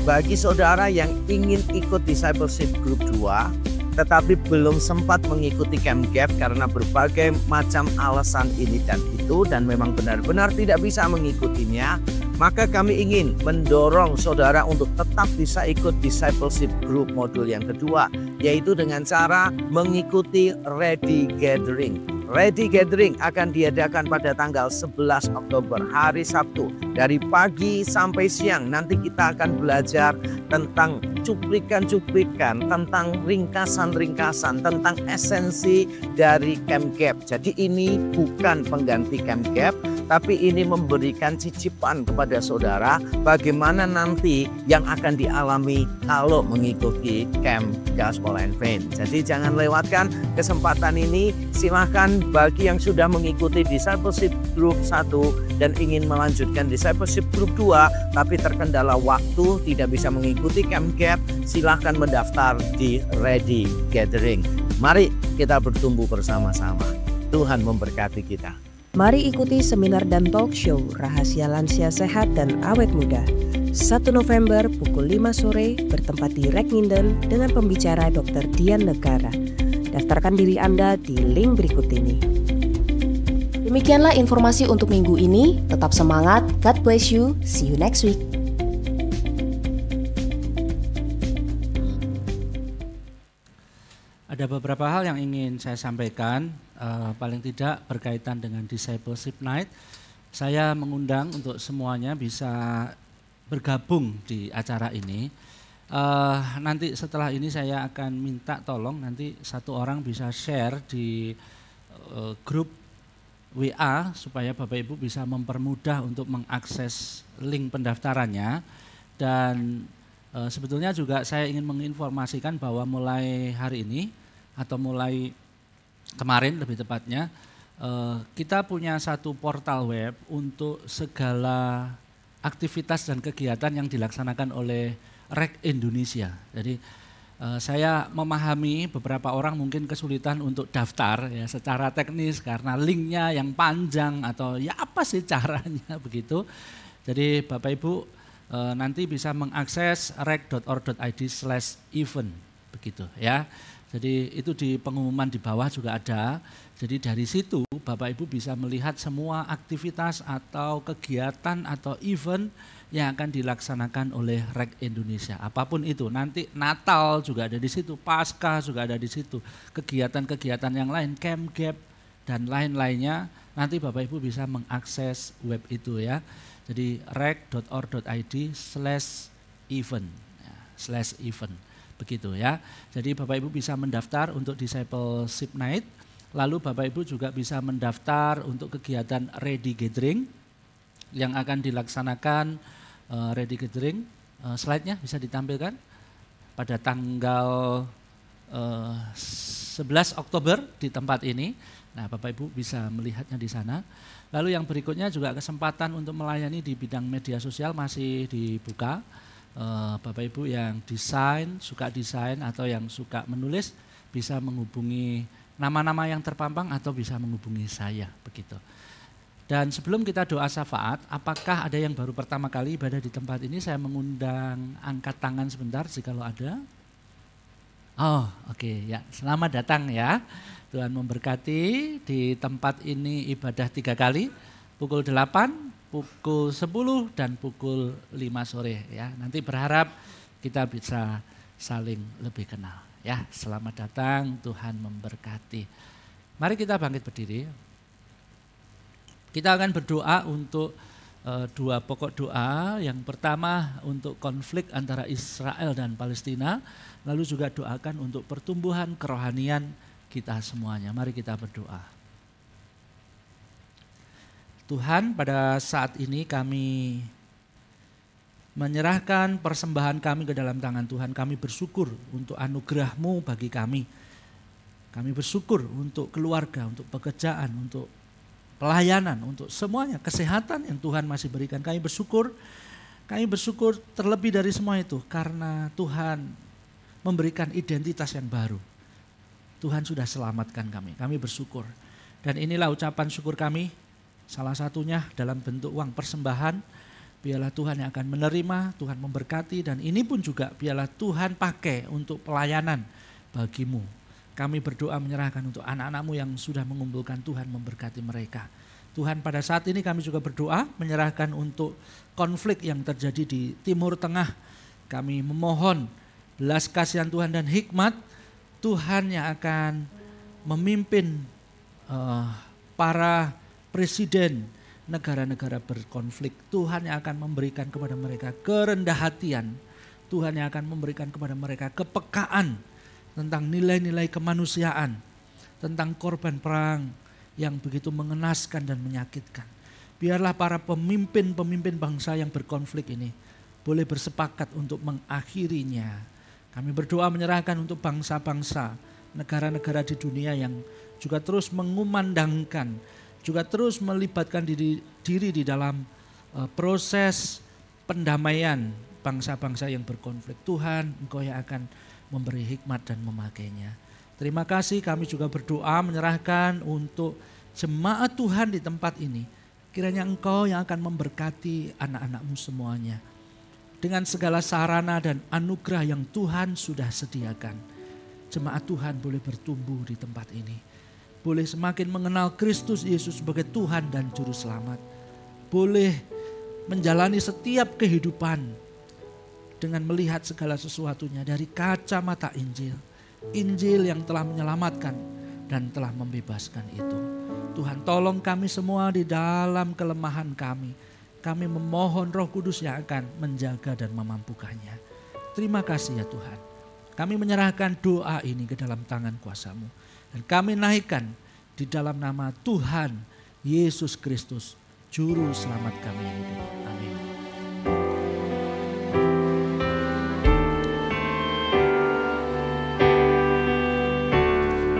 Bagi saudara yang ingin ikut Discipleship Group 2, tetapi belum sempat mengikuti Camp Gap karena berbagai macam alasan ini dan itu, dan memang benar-benar tidak bisa mengikutinya, maka kami ingin mendorong saudara untuk tetap bisa ikut Discipleship Group modul yang kedua, yaitu dengan cara mengikuti Ready Gathering. Ready Gathering akan diadakan pada tanggal 11 Oktober, hari Sabtu. Dari pagi sampai siang nanti kita akan belajar tentang cuplikan-cuplikan, tentang ringkasan-ringkasan, tentang esensi dari Camp Gap. Jadi ini bukan pengganti Camp Gap, tapi ini memberikan cicipan kepada saudara bagaimana nanti yang akan dialami kalau mengikuti Camp Gospel and Faith. Jadi jangan lewatkan kesempatan ini. Silahkan bagi yang sudah mengikuti Discipleship Group 1 dan ingin melanjutkan Discipleship Group 2 tapi terkendala waktu, tidak bisa mengikuti Camp Gap, silahkan mendaftar di Ready Gathering. Mari kita bertumbuh bersama-sama. Tuhan memberkati kita. Mari ikuti seminar dan talk show Rahasia Lansia Sehat dan Awet Muda 1 November pukul 5 sore bertempat di Rekninden dengan pembicara Dr. Dian Negara. Daftarkan diri Anda di link berikut ini. Demikianlah informasi untuk minggu ini. Tetap semangat, God bless you, see you next week. Ada beberapa hal yang ingin saya sampaikan, paling tidak berkaitan dengan Discipleship Night. Saya mengundang untuk semuanya bisa bergabung di acara ini. Nanti setelah ini saya akan minta tolong nanti satu orang bisa share di grup WA supaya Bapak Ibu bisa mempermudah untuk mengakses link pendaftarannya. Dan sebetulnya juga saya ingin menginformasikan bahwa mulai hari ini atau mulai kemarin lebih tepatnya, kita punya satu portal web untuk segala aktivitas dan kegiatan yang dilaksanakan oleh REK Indonesia. Jadi saya memahami beberapa orang mungkin kesulitan untuk daftar ya secara teknis karena linknya yang panjang atau ya apa sih caranya begitu. Jadi Bapak Ibu nanti bisa mengakses rek.org.id/event begitu ya. Jadi itu di pengumuman di bawah juga ada. Jadi dari situ Bapak Ibu bisa melihat semua aktivitas atau kegiatan atau event yang akan dilaksanakan oleh REK Indonesia. Apapun itu, nanti Natal juga ada di situ, Paskah juga ada di situ, kegiatan-kegiatan yang lain, Camp Gap dan lain-lainnya. Nanti Bapak Ibu bisa mengakses web itu ya. Jadi rek.org.id/event, /event. Begitu ya. Jadi Bapak Ibu bisa mendaftar untuk Discipleship Night, lalu Bapak Ibu juga bisa mendaftar untuk kegiatan Ready Gathering yang akan dilaksanakan Ready Gathering. Slide-nya bisa ditampilkan pada tanggal 11 Oktober di tempat ini. Nah, Bapak Ibu bisa melihatnya di sana. Lalu yang berikutnya juga kesempatan untuk melayani di bidang media sosial masih dibuka. Bapak Ibu yang suka desain atau yang suka menulis bisa menghubungi nama-nama yang terpampang atau bisa menghubungi saya begitu. Dan sebelum kita doa syafaat, apakah ada yang baru pertama kali ibadah di tempat ini? Saya mengundang angkat tangan sebentar jikalau ada. Oh, oke ya, selamat datang ya. Tuhan memberkati. Di tempat ini ibadah 3 kali, pukul 8, pukul 10 dan pukul 5 sore ya. Nanti berharap kita bisa saling lebih kenal ya. Selamat datang, Tuhan memberkati. Mari kita bangkit berdiri. Kita akan berdoa untuk 2 pokok doa. Yang pertama untuk konflik antara Israel dan Palestina, lalu juga doakan untuk pertumbuhan kerohanian kita semuanya. Mari kita berdoa. Tuhan, pada saat ini kami menyerahkan persembahan kami ke dalam tangan Tuhan. Kami bersyukur untuk anugerah-Mu bagi kami. Kami bersyukur untuk keluarga, untuk pekerjaan, untuk pelayanan, untuk semuanya, kesehatan yang Tuhan masih berikan. Kami bersyukur terlebih dari semua itu karena Tuhan memberikan identitas yang baru. Tuhan sudah selamatkan kami. Kami bersyukur. Dan inilah ucapan syukur kami. Salah satunya dalam bentuk uang persembahan, biarlah Tuhan yang akan menerima, Tuhan memberkati, dan ini pun juga biarlah Tuhan pakai untuk pelayanan bagimu. Kami berdoa menyerahkan untuk anak-anak-Mu yang sudah mengumpulkan, Tuhan memberkati mereka. Tuhan, pada saat ini kami juga berdoa menyerahkan untuk konflik yang terjadi di Timur Tengah. Kami memohon belas kasihan Tuhan dan hikmat Tuhan yang akan memimpin para presiden negara-negara berkonflik. Tuhan yang akan memberikan kepada mereka kerendah hatian. Tuhan yang akan memberikan kepada mereka kepekaan tentang nilai-nilai kemanusiaan, tentang korban perang yang begitu mengenaskan dan menyakitkan. Biarlah para pemimpin-pemimpin bangsa yang berkonflik ini boleh bersepakat untuk mengakhirinya. Kami berdoa menyerahkan untuk bangsa-bangsa, negara-negara di dunia yang juga terus mengumandangkan, juga terus melibatkan diri di dalam proses pendamaian bangsa-bangsa yang berkonflik. Tuhan, Engkau yang akan memberi hikmat dan memakainya. Terima kasih, kami juga berdoa menyerahkan untuk jemaat Tuhan di tempat ini. Kiranya Engkau yang akan memberkati anak-anak-Mu semuanya. Dengan segala sarana dan anugerah yang Tuhan sudah sediakan. Jemaat Tuhan boleh bertumbuh di tempat ini. Boleh semakin mengenal Kristus Yesus sebagai Tuhan dan Juru Selamat. Boleh menjalani setiap kehidupan dengan melihat segala sesuatunya dari kacamata Injil. Injil yang telah menyelamatkan dan telah membebaskan itu. Tuhan, tolong kami semua di dalam kelemahan kami. Kami memohon Roh Kudus yang akan menjaga dan memampukannya. Terima kasih ya Tuhan. Kami menyerahkan doa ini ke dalam tangan kuasa-Mu. Dan kami naikkan di dalam nama Tuhan Yesus Kristus, Juru Selamat kami yang hidup. Amin.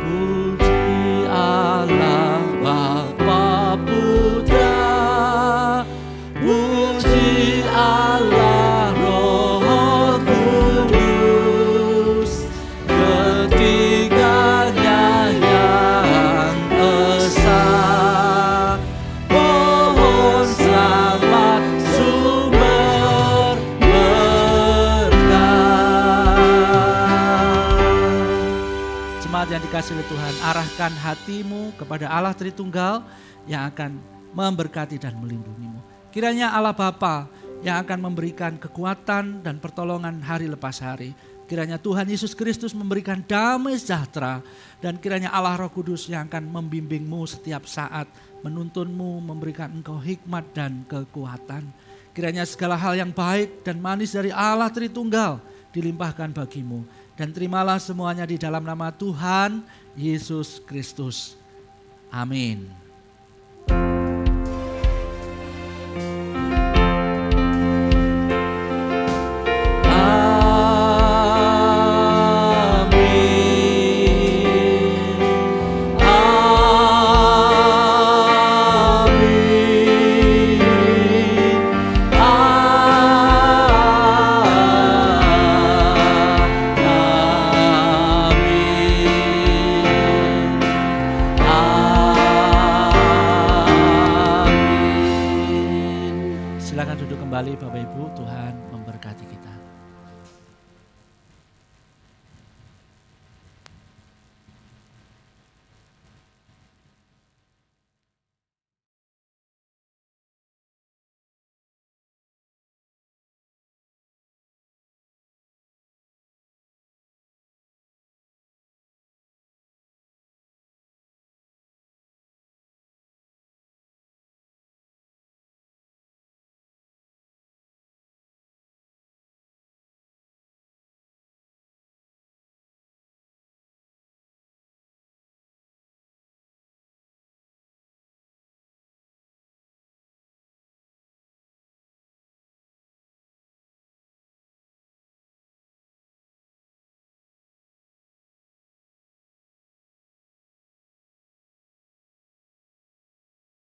Puji Allah Bapa Putra, puji Allah Roh Kudus, ketiganya yang esa. Mohon selamat dikasih oleh Tuhan, arahkan hatimu kepada Allah Tritunggal yang akan memberkati dan melindungimu. Kiranya Allah Bapa yang akan memberikan kekuatan dan pertolongan hari lepas hari. Kiranya Tuhan Yesus Kristus memberikan damai sejahtera, dan kiranya Allah Roh Kudus yang akan membimbingmu setiap saat, menuntunmu, memberikan engkau hikmat dan kekuatan. Kiranya segala hal yang baik dan manis dari Allah Tritunggal dilimpahkan bagimu. Dan terimalah semuanya di dalam nama Tuhan Yesus Kristus. Amin. Bapak Ibu, Tuhan